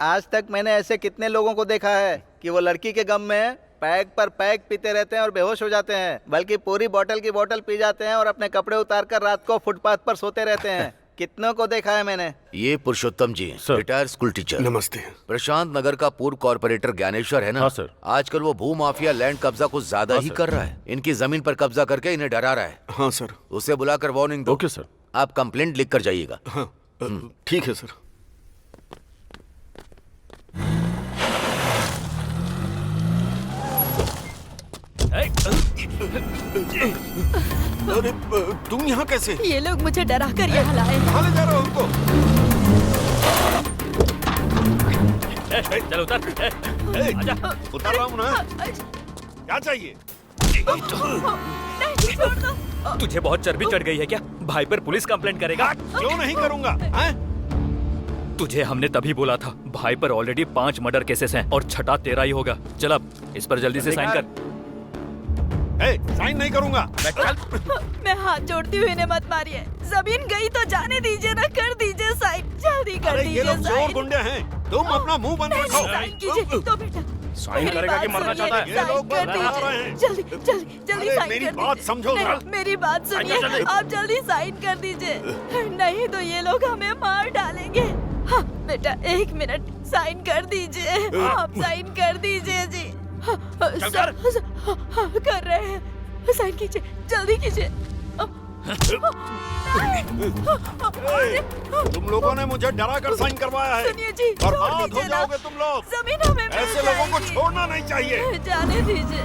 आज तक मैंने ऐसे कितने लोगों को देखा है कि वो लड़की के गम में पैक पर पैक पीते रहते हैं और बेहोश हो जाते हैं, बल्कि पूरी बोतल की बोतल पी जाते हैं और अपने कपड़े उतारकर रात को फुटपाथ पर सोते रहते हैं। कितनों को देखा है मैंने। ये पुरुषोत्तम जी हैं, रिटायर्ड स्कूल टीचर। नमस्ते। प्रशांत नगर का पूर्व कॉर्पोरेटर ज्ञानेश्वर है ना? हाँ सर। आजकल वो भू माफिया लैंड कब्जा कुछ ज्यादा ही कर रहा है। इनकी जमीन पर कब्जा करके इन्हें डरा रहा है। हाँ सर। उसे बुलाकर वार्निंग दो। Okay sir. आप कंप्लेंट लिख कर जाइएगा। हाँ ठीक है सर। अरे तुम यहाँ कैसे? ये लोग मुझे डरा कर यहाँ लाए। कहाँ ले जा रहे हो उनको? चल उतर। आजा। उतर रहा हूँ ना। क्या चाहिए? नहीं, छोड़ दो। तुझे बहुत चर्बी चढ़ गई है क्या? भाई पर पुलिस कंप्लेंट करेगा? क्यों नहीं करूँगा? तुझे हमने तभी बोला था। भाई पर ऑलरेडी 5 मर्डर केसेस हैं और छठा तेरा ही होगा। चल अब इस पर जल्दी से साइन कर। साइन नहीं करूँगा। मैं हाथ जोड़ती हुई इन्हें मत मारिए। जमीन गई तो जाने दीजिए ना, कर दीजिए साइन। जल्दी कर दीजिए। ये लोग चोर गुंडे हैं। तुम अपना मुंह बंद रखो। साइन कीजिए तो बेटा। साइन करेगा कि मरना चाहता है? ये लोग कर दीजिए। जल्दी जल्दी जल्दी साइन मेरी कर बात दीजिए। समझो नहीं, जरा। मेरी बात सुनिए। आप जल्दी साइन कर दीजिए, नहीं तो ये लोग हमें मार डालेंगे। हाँ बेटा, 1 मिनट साइन कर दीजिए। आप साइन कर दीजिए जी। कर रहे हैं। साइन कीजिए, जल्दी कीजिए। तुम लोगों ने मुझे डरा कर साइन करवाया है। सुनिए जी, बर्बाद हो जाओगे तुम लोग। जमीन हमें मिल ऐसे लोगों को जाएगी। छोड़ना नहीं चाहिए। जाने दीजिए।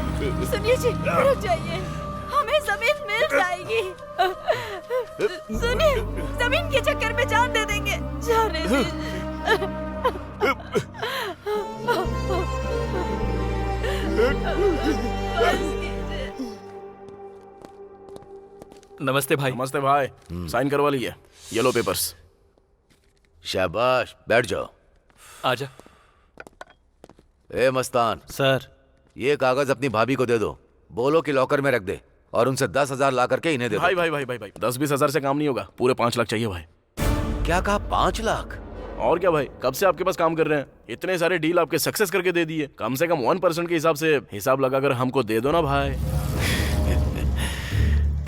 सुनिए जी, रुक जाइए। हमें जमीन मिल जाएगी। सुनिए, जमीन के चक्कर में जान दे देंगे। जाने नमस्ते भाई। नमस्ते भाई। साइन करवा लिए। ये लो पेपर्स। शाबाश, बैठ जाओ। आजा। ए मस्तान सर, ये कागज अपनी भाभी को दे दो। बोलो कि लॉकर में रख दे और उनसे 10,000 ला करके इन्हें दे भाई दो। भाई भाई भाई भाई 10-20 हजार से काम नहीं होगा। पूरे 5 लाख चाहिए भाई। क्या कहा? 5 लाख? और क्या भाई, कब से आपके पास काम कर रहे हैं? इतने सारे डील आपके सक्सेस करके दे दिए। कम से कम 1% के हिसाब से हिसाब लगाकर हमको दे दो ना भाई।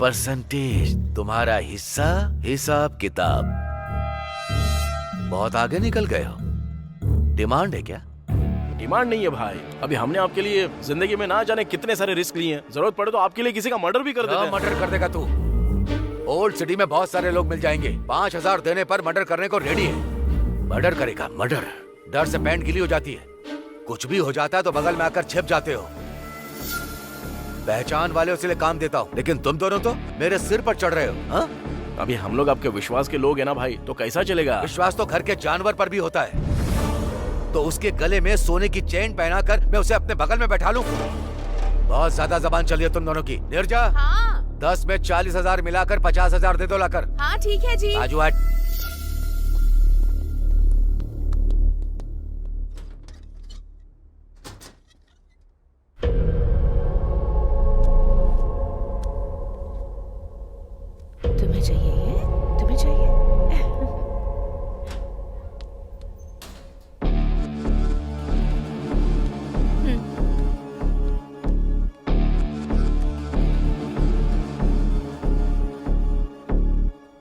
परसेंटेज तुम्हारा हिस्सा, हिसाब किताब। बहुत आगे निकल गए हो। डिमांड है क्या? डिमांड नहीं है भाई। अभी हमने आपके लिए जिंदगी में ना जाने कितने सारे रिस्क लिए हैं। जरूरत पड़े तो आपके लिए किसी का मर्डर भी कर देते हैं। मर्डर कर देगा तू? ओल्ड सिटी में बहुत सारे लोग मिल जाएंगे। 5,000 देने पर मर्डर करने को रेडी है। मर्डर करेगा? मर्डर? डर से पैंट गीली हो जाती है। कुछ भी हो जाता है तो बगल में आकर छिप जाते हो। पहचान वाले उसके लिए काम देता हूँ, लेकिन तुम दोनों तो मेरे सिर पर चढ़ रहे हो। हाँ? अभी हम लोग आपके विश्वास के लोग हैं ना भाई, तो कैसा चलेगा? विश्वास तो घर के जानवर पर भी होता है। तो उसके गले में सोने की चेन पहनाकर मैं उसे अपने बगल में बैठा लूं? बहुत ज्यादा जबान चली है तुम दोनों की। निर्जा, हाँ 10 में 40,000 मिलाकर 50,000 दे दो लाकर। हाँ ठीक है जी। आजू हट। तुम्हें चाहिए ये? तुम्हें चाहिए?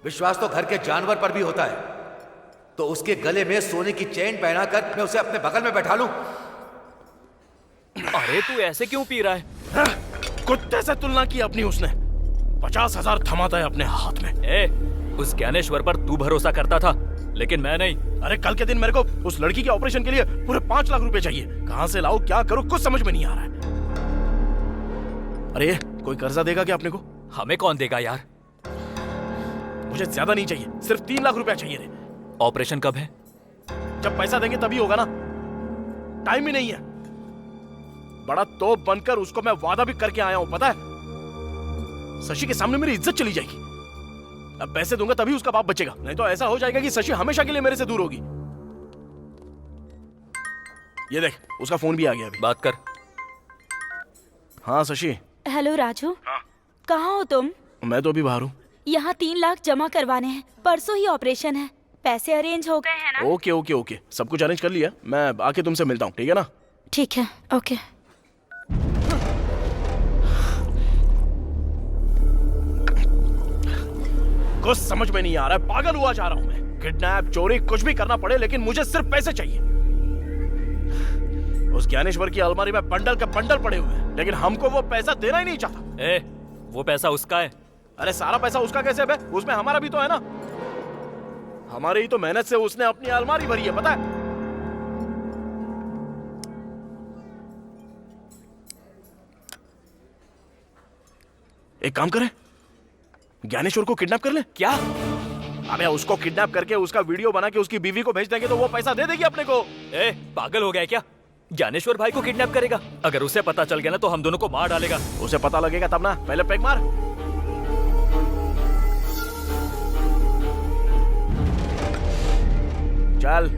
विश्वास तो घर के जानवर पर भी होता है। तो उसके गले में सोने की चेन पहनाकर मैं उसे अपने बगल में बैठा लूं? अरे तू ऐसे क्यों पी रहा है? कुत्ते से तुलना की अपनी उसने। 50,000 थमाता है अपने हाथ में। उस ज्ञानेश्वर पर तू भरोसा करता था, लेकिन मैं नहीं। अरे कल के दिन मेरे को उस लड़की के ऑपरेशन के लिए पूरे 5 लाख रुपए चाहिए। कहां से लाऊं, क्या करूं, कुछ समझ में नहीं आ रहा है। अरे कोई कर्जा देगा क्या अपने को? हमें कौन देगा यार? मुझे ज्यादा नहीं चाहिए, सिर्फ 3 लाख रुपया चाहिए रे। ऑपरेशन कब है? जब पैसा देंगे तभी होगा ना, टाइम ही नहीं है। बड़ा तोप बनकर उसको मैं वादा भी करके आया हूं, पता है? शशि के सामने मेरी इज्जत चली जाएगी। अब पैसे दूंगा तभी उसका बाप बचेगा, नहीं तो ऐसा हो जाएगा कि शशि हमेशा के लिए मेरे से दूर होगी। ये देख, उसका फोन भी आ गया अभी। बात कर। हाँ शशि। हेलो राजू। कहाँ हो तुम? मैं तो अभी बाहर हूँ। यहाँ 3 लाख जमा करवाने हैं, परसों ही ऑपरेशन है। पैसे अरेंज हो गए हैं ना? ओके ओके ओके, सब कुछ अरेंज कर लिया। मैं आके तुमसे मिलता हूँ, ठीक है ना? ठीक है, ओके। कुछ समझ में नहीं आ रहा है, पागल हुआ जा रहा हूँ मैं। किडनैप, चोरी, कुछ भी करना पड़े, लेकिन मुझे सिर्फ पैसे चाहिए। उस ज्ञानेश्वर की अलमारी में बंडल के बंडल पड़े हुए हैं, लेकिन हमको वो पैसा देना ही नहीं चाहता। वो पैसा उसका है। अरे सारा पैसा उसका कैसे बे? उसमें हमारा भी तो है ना। हमारी ही तो मेहनत से उसने अपनी अलमारी भरी है, पता है? एक काम करें, ज्ञानेश्वर को किडनैप कर ले। क्या? अबे उसको किडनैप करके उसका वीडियो बना के उसकी बीवी को भेज देंगे तो वो पैसा दे देगी अपने को। पागल हो गया है क्या? ज्ञानेश्वर भाई को किडनैप करेगा? अगर उसे पता चल गया ना तो हम दोनों को मार डालेगा। उसे पता लगेगा तब ना, पहले पैक मार। चल।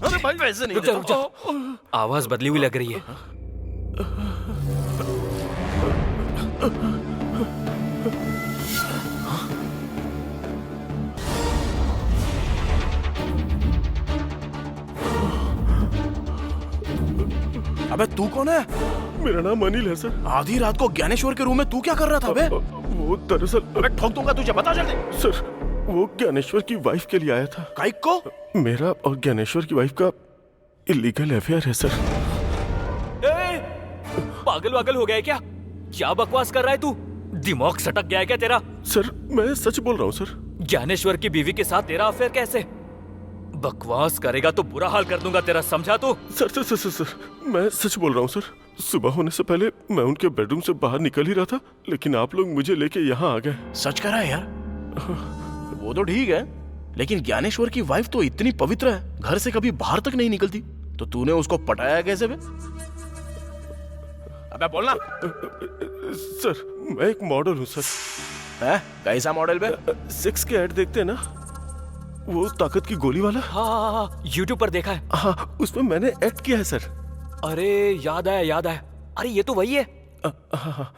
अरे भाई वैसे नहीं। रुक जा। आवाज बदली हुई लग रही है। अबे तू कौन है? मेरा नाम अनिल है सर। आधी रात को ज्ञानेश्वर के रूम में तू क्या कर रहा था बे? वो दरअसल अबे ठोक दूंगा तुझे, बता जल्दी। सर वो ज्ञानेश्वर की वाइफ के लिए आया था। काइक को? मेरा और ज्ञानेश्वर की वाइफ का इलीगल अफेयर है सर। पागल वागल हो गया है क्या? क्या बकवास कर रहा है तू? दिमाग सटक गया है क्या तेरा? सर मैं सच बोल रहा हूँ सर। ज्ञानेश्वर की बीवी के साथ तेरा अफेयर कैसे? बकवास करेगा तो बुरा हाल कर दूंगा तेरा, समझा तू? Sir sir sir sir, sir मैं सच बोल रहा हूँ सर। सुबह होने से पहले मैं उनके बेडरूम से बाहर निकल ही रहा था, लेकिन आप लोग मुझे लेके यहाँ आ गए। सच कह रहा है यार? वो तो ठीक है, लेकिन ज्ञानेश्वर की वाइफ तो इतनी पवित्र है, घर से कभी बाहर तक नहीं निकलती, तो तूने उसको पटाया कैसे बे? अबे बोलना। सर मैं एक मॉडल हूँ सर। है? कैसा मॉडल बे? 6 के ऐड देखते हैं ना, वो ताकत की गोली वाला। हाँ, यूट्यूब पर देखा है। हाँ, उसमें मैंने एक्ट किया है सर। अरे याद आया। अरे ये तो वही है। हाँ।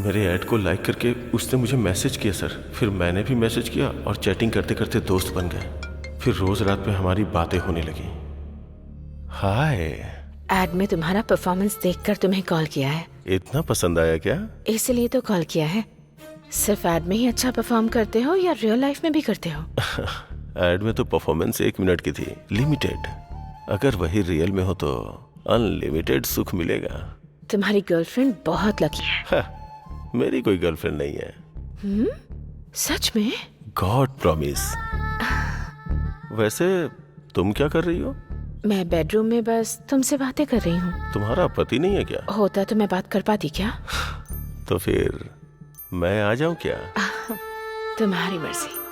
मेरे ऐड को लाइक करके उसने मुझे मैसेज किया सर। फिर मैंने भी मैसेज किया और चैटिंग करते करते दोस्त बन गए। फिर रोज रात में हमारी बातें होने लगी। हाय। एड में तुम्हारा परफॉर्मेंस देखकर तुम्हें कॉल किया है। इतना पसंद आया क्या? इसलिए तो कॉल किया है। सिर्फ एड में ही अच्छा परफॉर्म करते हो या रियल लाइफ में भी करते हो? एड में तो परफॉर्मेंस 1 मिनट की थी, लिमिटेड। अगर वही रियल में हो तो अनलिमिटेड सुख मिलेगा। तुम्हारी गर्लफ्रेंड बहुत लकी है। मेरी कोई गर्लफ्रेंड नहीं है। सच में? God promise. वैसे तुम क्या कर रही हो? मैं बेडरूम में बस तुमसे बातें कर रही हूँ। तुम्हारा पति नहीं है क्या? होता तो मैं बात कर पाती क्या? तो फिर मैं आ जाऊं क्या? तुम्हारी मर्जी।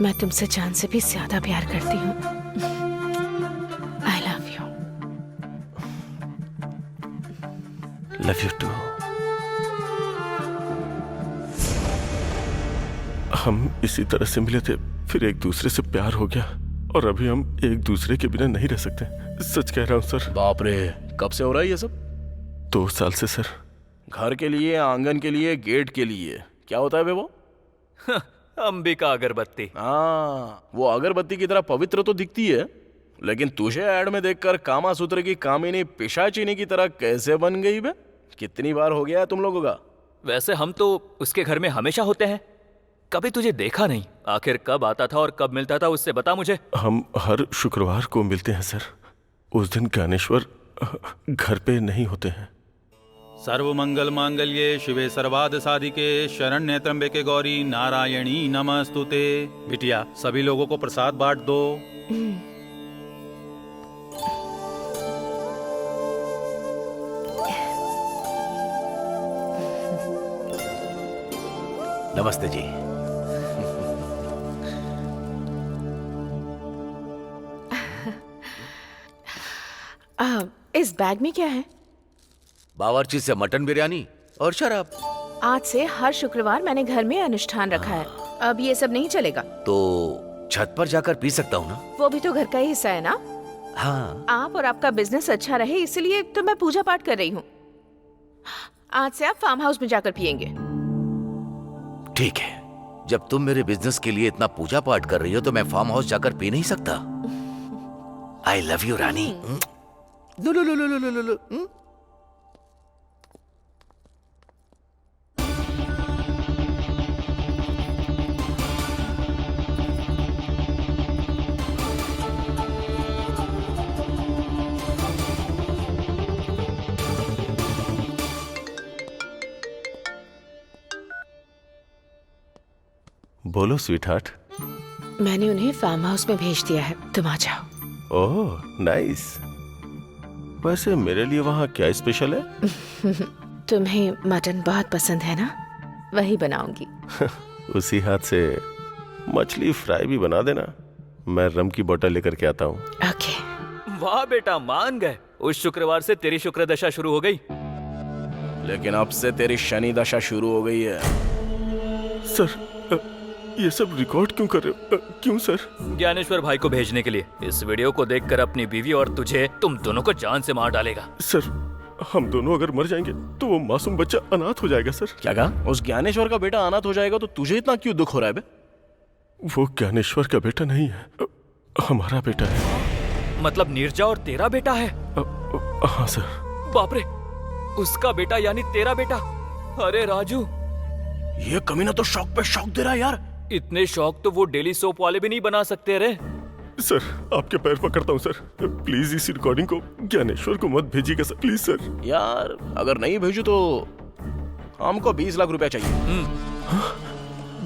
मैं तुमसे जान से भी ज्यादा प्यार करती हूँ। I love you. Love you too. हम इसी तरह से मिले थे, फिर एक दूसरे से प्यार हो गया और अभी हम एक दूसरे के बिना नहीं रह सकते। सच कह रहा हूँ सर। बाप रे, कब से हो रहा है ये सब? 2 साल से सर। घर के लिए, आंगन के लिए, गेट के लिए, क्या होता है बे वो? अंबिका अगरबत्ती। हाँ, वो अगरबत्ती की तरह पवित्र तो दिखती है, लेकिन तुझे ऐड में देखकर कामा सूत्र की कामिनी पिशाचिनी की तरह कैसे बन गई बे? कितनी बार हो गया है तुम लोगों का? वैसे हम तो उसके घर में हमेशा होते हैं, कभी तुझे देखा नहीं। आखिर कब आता था और कब मिलता था उससे बता मुझे। हम हर शुक्रवार को मिलते हैं सर। उस दिन ज्ञानेश्वर घर पे नहीं होते हैं। सर्व मंगल मांगल्ये शिवे सर्वाद साधिके शरण्य त्र्यंबके गौरी नारायणी नमस्तुते। बिटिया, सभी लोगों को प्रसाद बांट दो। नमस्ते जी। इस बैग में क्या है? बावर्ची से मटन बिरयानी और शराब। आज से हर शुक्रवार मैंने घर में अनुष्ठान रखा है। अब ये सब नहीं चलेगा। तो छत पर जाकर पी सकता हूँ ना? वो भी तो घर का ही हिस्सा है ना। हाँ। आप और आपका बिजनेस अच्छा रहे इसलिए तो मैं पूजा पाठ कर रही हूँ। आज से आप फार्म हाउस में जाकर पियेंगे। ठीक है, जब तुम मेरे बिजनेस के लिए इतना पूजा पाठ कर रही हो तो मैं फार्म हाउस जाकर पी नहीं सकता? आई लव यू रानी। लो लो लो लो लो लो लो। बोलो स्वीटहार्ट। मैंने उन्हें फार्म हाउस में भेज दिया है, तुम आ जाओ। Oh nice. वैसे मेरे लिए वहाँ क्या स्पेशल है? तुम्हें मटन बहुत पसंद है ना, वही बनाऊंगी। उसी हाथ से मछली फ्राई भी बना देना। मैं रम की बोतल लेकर के आता हूँ। ओके। वाह बेटा, मान गए। उस शुक्रवार से तेरी शुक्र दशा शुरू हो गई। लेकिन अब से तेरी शनि दशा शुरू हो गई है। सर ये सब रिकॉर्ड क्यों कर रहे हो? क्यों सर? ज्ञानेश्वर भाई को भेजने के लिए। इस वीडियो को देखकर अपनी बीवी और तुझे, तुम दोनों को जान से मार डालेगा। सर हम दोनों अगर मर जाएंगे तो वो मासूम बच्चा अनाथ हो जाएगा सर। क्या कहा? उस ज्ञानेश्वर का बेटा अनाथ हो जाएगा तो तुझे इतना क्यों दुख हो रहा है बे? वो ज्ञानेश्वर का बेटा नहीं है, हमारा बेटा है। मतलब नीरजा और तेरा बेटा है? हाँ सर। बाप रे, उसका बेटा यानी तेरा बेटा। अरे राजू, ये कमीना तो शौक पे शौक दे रहा है यार। इतने शौक तो वो डेली सोप वाले भी नहीं बना सकते रे। सर आपके पैर पकड़ता हूँ सर, प्लीज इस रिकॉर्डिंग को ज्ञानेश्वर को मत भेजिएगा सर, प्लीज सर। यार अगर नहीं भेजू तो हमको 20 लाख रुपया चाहिए।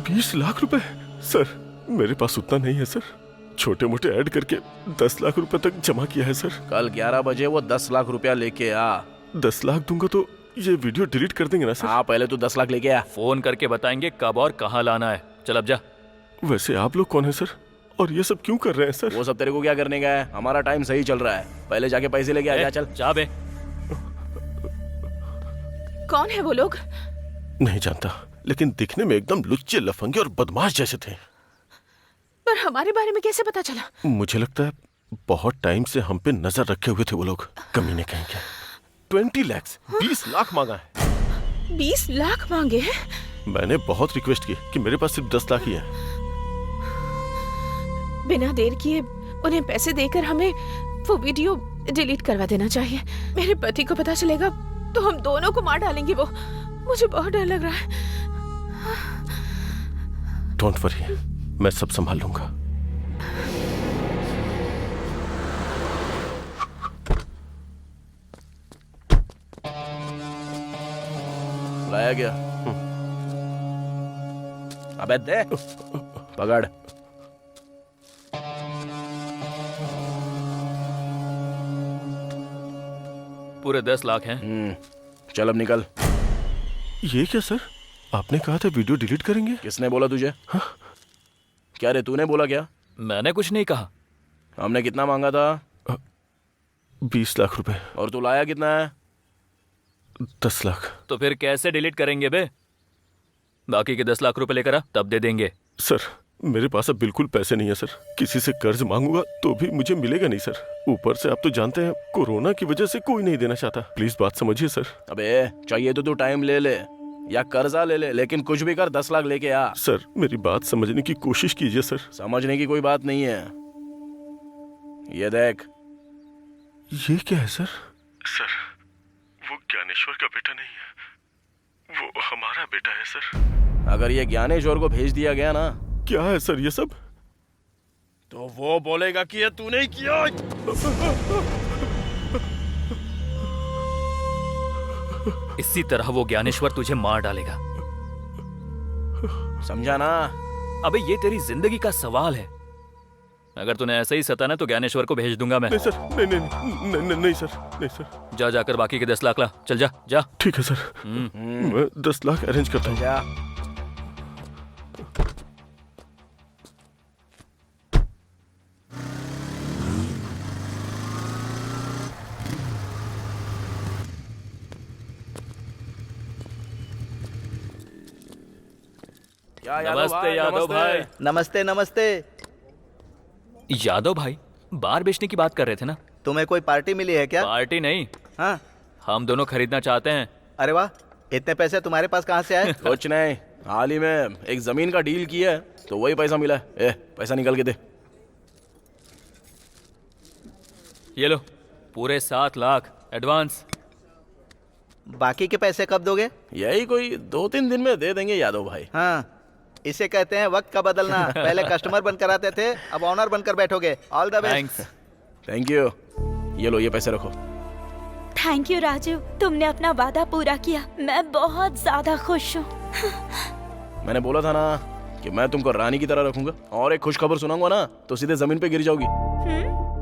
20 लाख रुपए? सर मेरे पास उतना नहीं है सर, छोटे मोटे ऐड करके 10 लाख रुपए तक जमा किया है सर। कल 11 बजे वो 10 लाख रुपया लेके आ। 10 लाख दूंगा तो ये वीडियो डिलीट कर देंगे ना सर? हाँ पहले तू 10 लाख लेके आ। फोन करके बताएंगे कब और कहाँ लाना है। चल अब जा। वैसे आप लोग कौन है सर, और ये सब क्यों कर रहे हैं सर? वो सब तेरे को क्या करने का है? हमारा टाइम सही चल रहा है, पहले जाके पैसे लेके आ जा। चल जा बे। कौन है वो लोग? नहीं जानता, लेकिन दिखने में एकदम लुच्चे, लफंगे और बदमाश जैसे थे। पर हमारे बारे में कैसे पता चला? मुझे लगता है बहुत टाइम से हम पे नजर रखे हुए थे वो लोग, कमीने कहेंगे। 20 लाख 20 लाख मांगा है। 20 लाख मांगे हैं? मैंने बहुत रिक्वेस्ट की कि मेरे पास सिर्फ 10 लाख ही है। बिना देर किए उन्हें पैसे देकर हमें वो वीडियो डिलीट करवा देना चाहिए। मेरे पति को पता चलेगा तो हम दोनों को मार डालेंगे वो। मुझे बहुत डर लग रहा है। डोंट वरी, मैं सब संभाल लूंगा। लाया गया। अबे दे, पकड़। पूरे 10 लाख हैं। चल अब निकल। ये क्या सर, आपने कहा था वीडियो डिलीट करेंगे? किसने बोला तुझे? हाँ? क्या रे, तूने बोला क्या? मैंने कुछ नहीं कहा। हमने कितना मांगा था? 20 लाख रुपए। और तू लाया कितना है? 10 लाख। तो फिर कैसे डिलीट करेंगे बे? बाकी के 10 लाख रुपए लेकर आ, तब दे देंगे। सर मेरे पास अब बिल्कुल पैसे नहीं है सर, किसी से कर्ज मांगूंगा तो भी मुझे मिलेगा नहीं सर। ऊपर से आप तो जानते हैं कोरोना की वजह से कोई नहीं देना चाहता। प्लीज बात समझिए सर। अबे चाहिए तो तू टाइम ले ले या कर्जा ले ले, लेकिन कुछ भी कर 10 लाख लेके आ। सर मेरी बात समझने की कोशिश कीजिए सर। समझने की कोई बात नहीं है, ये देख। ये क्या है सर? सर वो ज्ञानेश्वर का बेटा नहीं है, वो हमारा बेटा है सर। अगर ये ज्ञानेश्वर को भेज दिया गया ना। क्या है सर ये सब? तो वो बोलेगा कि ये तूने ही किया। इसी तरह वो ज्ञानेश्वर तुझे मार डालेगा, समझा ना? अबे ये तेरी जिंदगी का सवाल है। अगर तूने ऐसे ही सताना तो ज्ञानेश्वर को भेज दूंगा मैं। नहीं सर, नहीं नहीं नहीं, नहीं, नहीं सर, नहीं सर। जा जाकर बाकी के 10 लाख ला। चल जा जा। ठीक है सर, मैं 10 लाख अरेंज करता हूँ। जा। नमस्ते यादव भाई। नमस्ते नमस्ते। यादव भाई, बार बेचने की बात कर रहे थे ना? तुम्हें कोई पार्टी मिली है क्या? पार्टी नहीं। हाँ, हम दोनों खरीदना चाहते हैं। अरे वाह, इतने पैसे तुम्हारे पास कहाँ से आए? कुछ नहीं, हाल ही में एक जमीन का डील किया है तो वही पैसा मिला है। पैसा निकल के दे। ये लो, पूरे 7 लाख एडवांस। बाकी के पैसे कब दोगे? यही कोई 2-3 दिन में दे देंगे यादव भाई। हाँ, इसे कहते हैं वक्त का बदलना। पहले कस्टमर बनकर आते थे, अब ऑनर बनकर बैठोगे। All the best. Thank you. ये लो, ये पैसे रखो। थैंक यू राजू, तुमने अपना वादा पूरा किया। मैं बहुत ज्यादा खुश हूँ। मैंने बोला था ना कि मैं तुमको रानी की तरह रखूंगा। और एक खुश खबर सुनाऊंगा ना तो सीधे जमीन पे गिर जाओगी।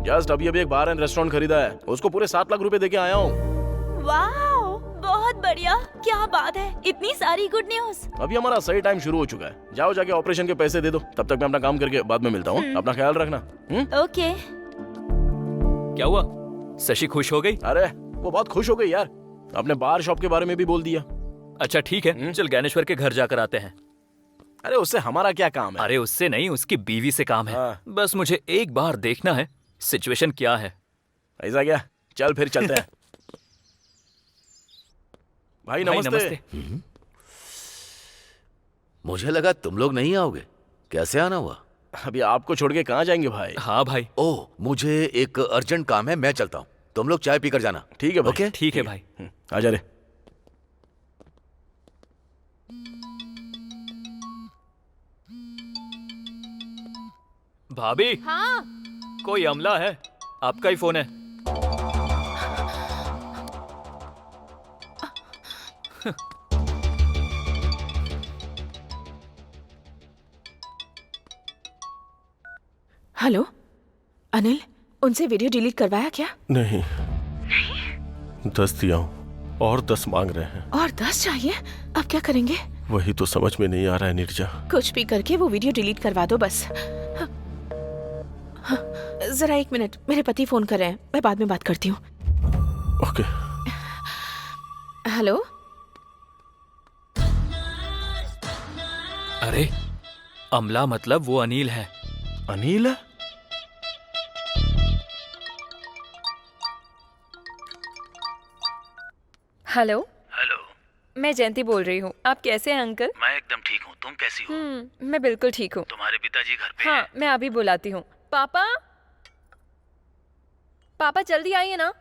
जस्ट अभी एक बार एंड रेस्टोरेंट खरीदा है, उसको पूरे 7 लाख रुपए देके आया हूँ। वाओ, बहुत बढ़िया, क्या बात है, इतनी सारी गुड न्यूज। अभी हमारा सही टाइम शुरू हो चुका है। जाओ जाके ऑपरेशन के पैसे दे दो, तब तक मैं अपना काम करके बाद में मिलता हूँ। अपना ख्याल रखना। ओके। क्या हुआ, शशि खुश हो गई? अरे वो बहुत खुश हो गई यार। अपने बार शॉप के बारे में भी बोल दिया। अच्छा ठीक है, चल ज्ञानेश्वर के घर जाकर आते हैं। अरे उससे हमारा क्या काम है? अरे उससे नहीं, उसकी बीवी से काम है। बस मुझे एक बार देखना है सिचुएशन क्या है। ऐसा क्या? चल फिर चलते हैं। भाई नमस्ते। मुझे लगा तुम लोग नहीं आओगे। कैसे आना हुआ? अभी आपको छोड़ के कहाँ जाएंगे भाई? हाँ भाई। ओह, मुझे एक अर्जेंट काम है, मैं चलता हूँ। तुम लोग चाय पीकर जाना। ठीक है भाई। ओके? ठीक है भाई। आजा रे। भाभी। हाँ। कोई अमला है, आपका ही फोन है। हेलो अनिल, उनसे वीडियो डिलीट करवाया क्या? नहीं, 10 दिया हूँ और 10 मांग रहे हैं। और 10 चाहिए? अब क्या करेंगे? वही तो समझ में नहीं आ रहा है नीरजा। कुछ भी करके वो वीडियो डिलीट करवा दो बस। हाँ, जरा 1 मिनट, मेरे पति फोन कर रहे हैं, मैं बाद में बात करती हूँ। ओके। हेलो। अरे अमला मतलब वो अनिल है। अनिल है? हेलो। हेलो, मैं जयंती बोल रही हूँ। आप कैसे हैं अंकल? मैं एकदम ठीक हूँ। तुम कैसी हो? मैं बिल्कुल ठीक हूँ। तुम्हारे पिताजी घर पे हाँ, हैं? मैं अभी बुलाती हूँ। पापा, पापा जल्दी आइए ना।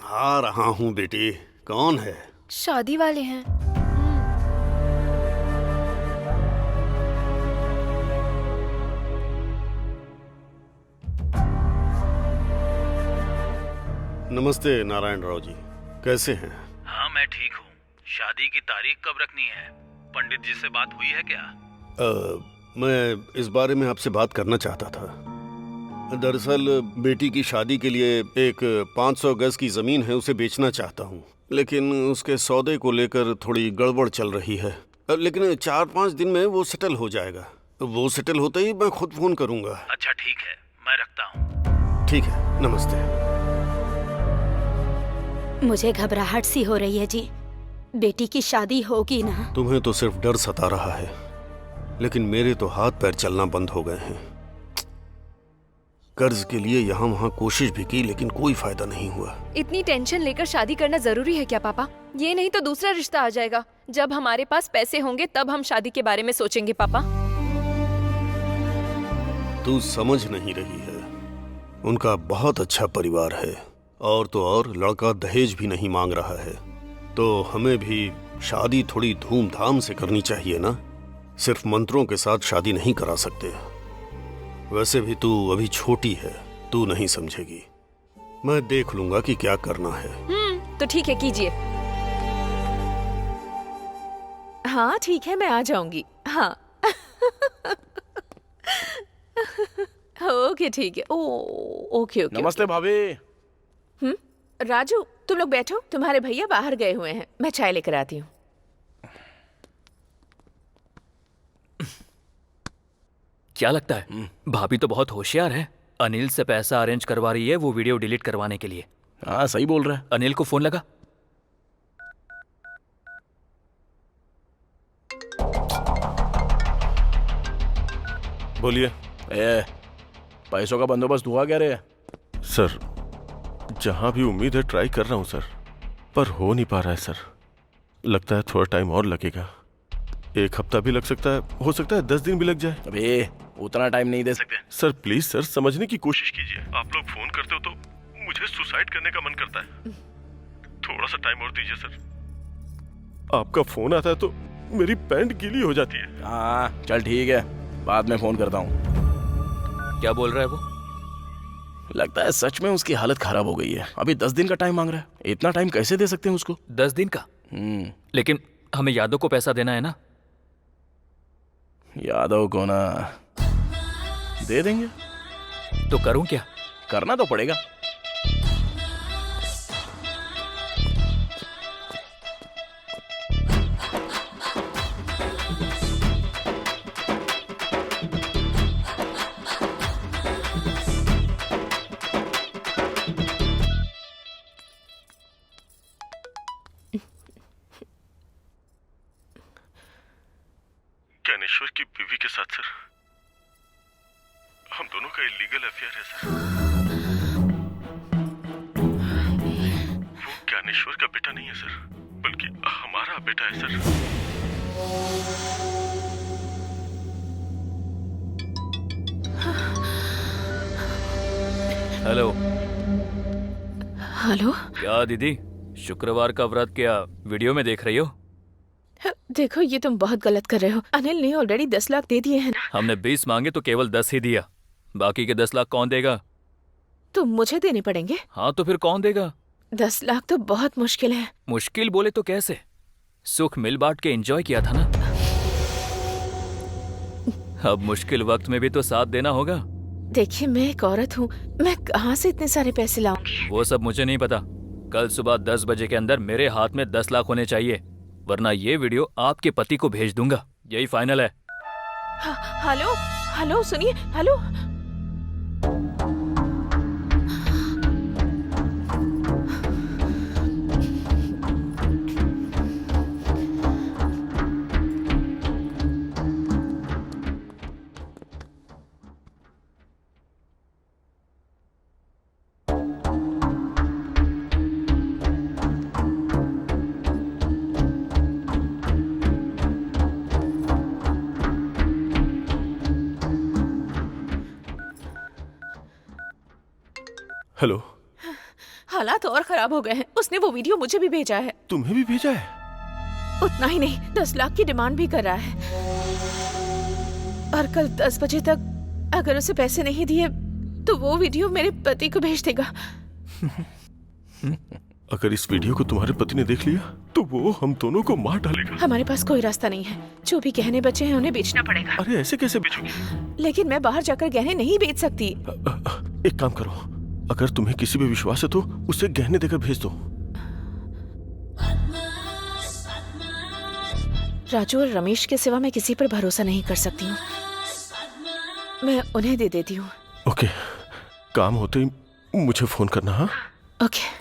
आ रहा हूँ बेटी। कौन है? शादी वाले हैं। नमस्ते नारायण राव जी, कैसे हैं? हाँ मैं ठीक हूँ। शादी की तारीख कब रखनी है? पंडित जी से बात हुई है क्या? मैं इस बारे में आपसे बात करना चाहता था। दरअसल बेटी की शादी के लिए एक 500 गज की जमीन है, उसे बेचना चाहता हूँ, लेकिन उसके सौदे को लेकर थोड़ी गड़बड़ चल रही है। लेकिन 4-5 दिन में वो सेटल हो जाएगा। वो सेटल होते ही मैं खुद फोन करूंगा। अच्छा ठीक है, मैं रखता हूँ। ठीक है, नमस्ते। मुझे घबराहट सी हो रही है जी। बेटी की शादी होगी ना? तुम्हें तो सिर्फ डर सता रहा है, लेकिन मेरे तो हाथ पैर चलना बंद हो गए हैं। कर्ज के लिए यहाँ वहाँ कोशिश भी की, लेकिन कोई फायदा नहीं हुआ। इतनी टेंशन लेकर शादी करना जरूरी है क्या पापा? ये नहीं तो दूसरा रिश्ता आ जाएगा। जब हमारे पास पैसे होंगे तब हम शादी के बारे में सोचेंगे पापा। तू समझ नहीं रही है। उनका बहुत अच्छा परिवार है, और तो और लड़का दहेज भी नहीं मांग रहा है। तो हमें भी शादी थोड़ी धूमधाम से करनी चाहिए ना। सिर्फ मंत्रों के साथ शादी नहीं करा सकते। वैसे भी तू अभी छोटी है, तू नहीं समझेगी। मैं देख लूंगा कि क्या करना है। तो ठीक है, कीजिए। हाँ ठीक है, मैं आ जाऊंगी। हाँ ओके ठीक है। Okay okay. नमस्ते भाभी। राजू, तुम लोग बैठो, तुम्हारे भैया बाहर गए हुए हैं, मैं चाय लेकर आती हूँ। क्या लगता है? भाभी तो बहुत होशियार है। अनिल से पैसा अरेंज करवा रही है वो वीडियो डिलीट करवाने के लिए। हाँ सही बोल रहा है। अनिल को फोन लगा। बोलिए। पैसों का बंदोबस्त हुआ क्या रे? सर, जहां भी उम्मीद है ट्राई कर रहा हूं सर, पर हो नहीं पा रहा है सर। लगता है थोड़ा टाइम और लगेगा। 1 हफ्ता भी लग सकता है, हो सकता है 10 दिन भी लग जाए। अबे उतना टाइम नहीं दे सकते। सर प्लीज सर, समझने की कोशिश कीजिए। आप लोग फोन करते हो तो मुझे सुसाइड करने का मन करता है। थोड़ा सा टाइम और दीजिए सर। आपका फोन आता है तो मेरी पैंट गीली हो जाती है। हाँ चल ठीक है, बाद में फोन करता हूँ। क्या बोल रहा है वो? लगता है सच में उसकी हालत खराब हो गई है। अभी 10 दिन का टाइम मांग रहा है। इतना टाइम कैसे दे सकते हैं उसको? 10 दिन का? लेकिन हमें यादव को पैसा देना है ना। यादव को ना दे देंगे। तो करूं क्या? करना तो पड़ेगा। ज्ञानेश्वर की बीवी के साथ सर। हम दोनों का इलीगल अफेयर है सर। वो ज्ञानेश्वर का बेटा नहीं है सर, बल्कि हमारा बेटा है सर। हेलो। हेलो। क्या दीदी, शुक्रवार का व्रत क्या वीडियो में देख रही हो? देखो, ये तुम बहुत गलत कर रहे हो। अनिल ने ऑलरेडी 10 लाख दे दिए हैं ना। हमने 20 मांगे तो केवल 10 ही दिया, बाकी के 10 लाख कौन देगा? तो मुझे देने पड़ेंगे। हाँ तो फिर कौन देगा? 10 लाख तो बहुत मुश्किल है। मुश्किल बोले तो कैसे? सुख मिल बांट के एंजॉय किया था ना। अब मुश्किल वक्त में भी तो साथ देना होगा। देखिए, मैं एक औरत हूँ, मैं कहाँ से इतने सारे पैसे लाऊंगी? वो सब मुझे नहीं पता। कल सुबह 10 बजे के अंदर मेरे हाथ में 10 लाख होने चाहिए, वरना ये वीडियो आपके पति को भेज दूंगा। यही फाइनल है। हेलो हेलो, सुनिए। हेलो। हेलो। हालात और खराब हो गए हैं। उसने वो वीडियो मुझे भी भेजा है। तुम्हें भी भेजा है? उतना ही नहीं, 10 लाख की डिमांड भी कर रहा है। और कल 10 बजे तक अगर उसे पैसे नहीं दिए तो वो वीडियो मेरे पति को भेज देगा। अगर इस वीडियो को तुम्हारे पति ने देख लिया तो वो हम दोनों को मार डालेगा। हमारे पास कोई रास्ता नहीं है। जो भी गहने बचे हैं उन्हें बेचना पड़ेगा। अरे ऐसे कैसे बेचोगी? लेकिन मैं बाहर जाकर गहने नहीं बेच सकती। एक काम करो, अगर तुम्हें किसी पे विश्वास है तो उसे गहने देकर भेज दो। राजू और रमेश के सिवा मैं किसी पर भरोसा नहीं कर सकती हूँ। मैं उन्हें दे देती हूँ। ओके, काम होते ही मुझे फोन करना। हाँ ओके।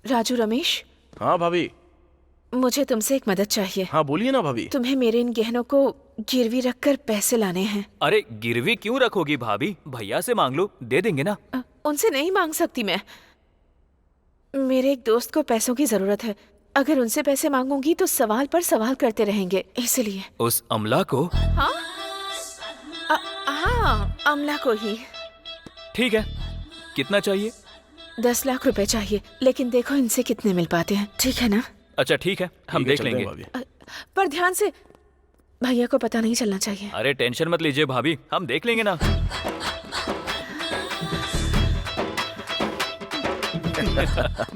राजू, रमेश। हाँ भाभी। मुझे तुमसे एक मदद चाहिए। हाँ बोलिए ना भाभी। तुम्हें मेरे इन गहनों को गिरवी रखकर पैसे लाने हैं। अरे गिरवी क्यों रखोगी भाभी? भैया से मांग लो, दे देंगे ना। उनसे नहीं मांग सकती मैं। मेरे एक दोस्त को पैसों की जरूरत है। अगर उनसे पैसे मांगूंगी तो सवाल पर सवाल करते रहेंगे, इसलिए। उस अमला को? हाँ हाँ, अमला को ही। ठीक है, कितना चाहिए? 10 लाख रुपए चाहिए, लेकिन देखो इनसे कितने मिल पाते हैं। ठीक है ना? अच्छा ठीक है, हम देख लेंगे। पर ध्यान से, भैया को पता नहीं चलना चाहिए। अरे टेंशन मत लीजिए भाभी, हम देख लेंगे ना।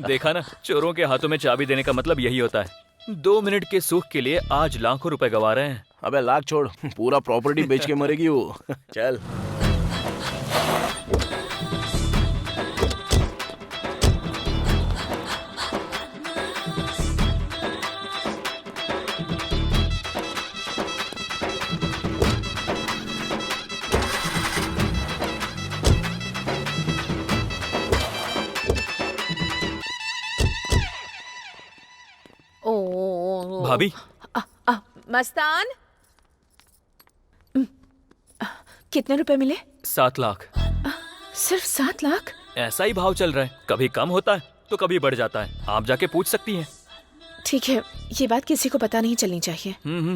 देखा ना, चोरों के हाथों में चाबी देने का मतलब यही होता है। 2 मिनट के सुख के लिए आज लाखों रुपए गवा रहे हैं। अबे लाख छोड़, पूरा प्रॉपर्टी बेच के मरेगी वो। चल। भाभी। मस्तान, कितने रुपए मिले? 7 लाख। सिर्फ 7 लाख? ऐसा ही भाव चल रहा है, कभी कम होता है तो कभी बढ़ जाता है। आप जाके पूछ सकती हैं। ठीक है, ये बात किसी को पता नहीं चलनी चाहिए।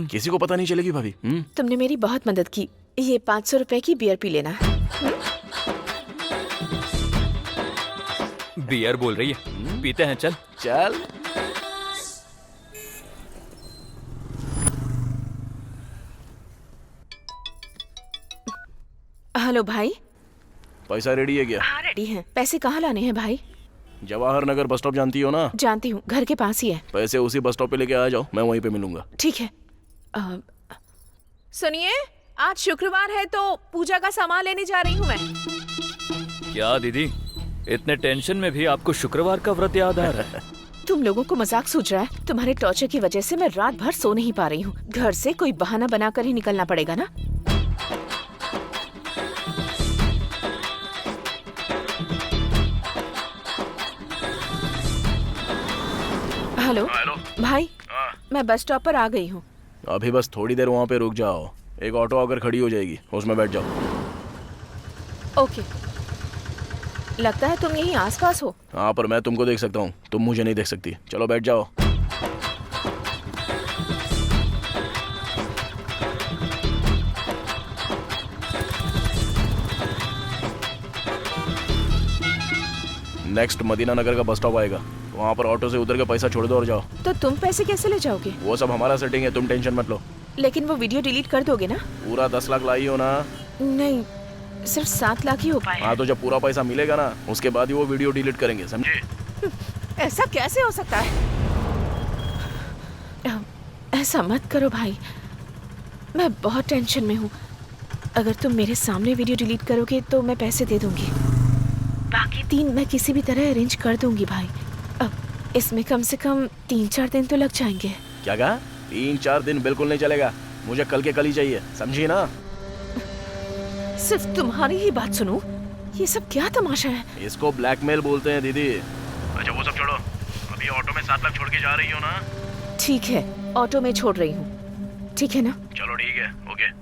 किसी को पता नहीं चलेगी भाभी। तुमने मेरी बहुत मदद की। ये 500 रुपए की बियर पी लेना। बियर बोल रही है, पीते हैं। चल चल। हेलो भाई। पैसा रेडी है क्या? हाँ रेडी है। पैसे कहाँ लाने हैं भाई? जवाहर नगर बस स्टॉप जानती हो ना? जानती हूँ, घर के पास ही है। पैसे उसी बस स्टॉप पे लेके आ जाओ, मैं वहीं पे मिलूंगा। ठीक है। सुनिए, आज शुक्रवार है तो पूजा का सामान लेने जा रही हूँ मैं। क्या दीदी, इतने टेंशन में भी आपको शुक्रवार का व्रत याद आ रहा है? तुम लोगों को मजाक सूझ रहा है? तुम्हारे टॉर्चर की वजह से मैं रात भर सो नहीं पा रही हूँ। घर से कोई बहाना बनाकर ही निकलना पड़ेगा ना। हेलो भाई, मैं बस स्टॉप पर आ गई हूँ। अभी बस थोड़ी देर वहाँ पे रुक जाओ, एक ऑटो आकर खड़ी हो जाएगी, उसमें बैठ जाओ। ओके, लगता है तुम यहीं आसपास हो। हाँ, पर मैं तुमको देख सकता हूँ, तुम मुझे नहीं देख सकती। चलो बैठ जाओ। नेक्स्ट मदीना नगर का बस स्टॉप आएगा, वहाँ पर ऑटो से उतर के पैसा छोड़ दो और जाओ। तो तुम पैसे कैसे ले जाओगे? वो सब हमारा सेटिंग है, तुम टेंशन मत लो। लेकिन वो वीडियो डिलीट कर दोगे ना? पूरा 10 लाख लाई हो ना? नहीं, सिर्फ 7 लाख ही हो पाए। हाँ, तो जब पूरा पैसा मिलेगा ना, उसके बाद ही वो वीडियो डिलीट करेंगे, समझे? ऐसा कैसे हो सकता है? ऐसा मत करो भाई, मैं बहुत टेंशन में हूँ। अगर तुम मेरे सामने वीडियो डिलीट करोगे तो मैं पैसे दे दूंगी, बाकी 3 मैं किसी भी तरह अरेंज कर दूंगी भाई। अब इसमें कम से कम 3-4 दिन तो लग जाएंगे। क्या कहा? 3-4 दिन बिल्कुल नहीं चलेगा, मुझे कल के कल ही चाहिए, समझी ना? सिर्फ तुम्हारी ही बात सुनूं? ये सब क्या तमाशा है? इसको ब्लैकमेल बोलते हैं दीदी। अच्छा वो सब छोड़ो, अभी ऑटो में 7 लाख छोड़ के जा रही हो ना? ठीक है, ऑटो में छोड़ रही हूँ, ठीक है ना? चलो ठीक है, ओके।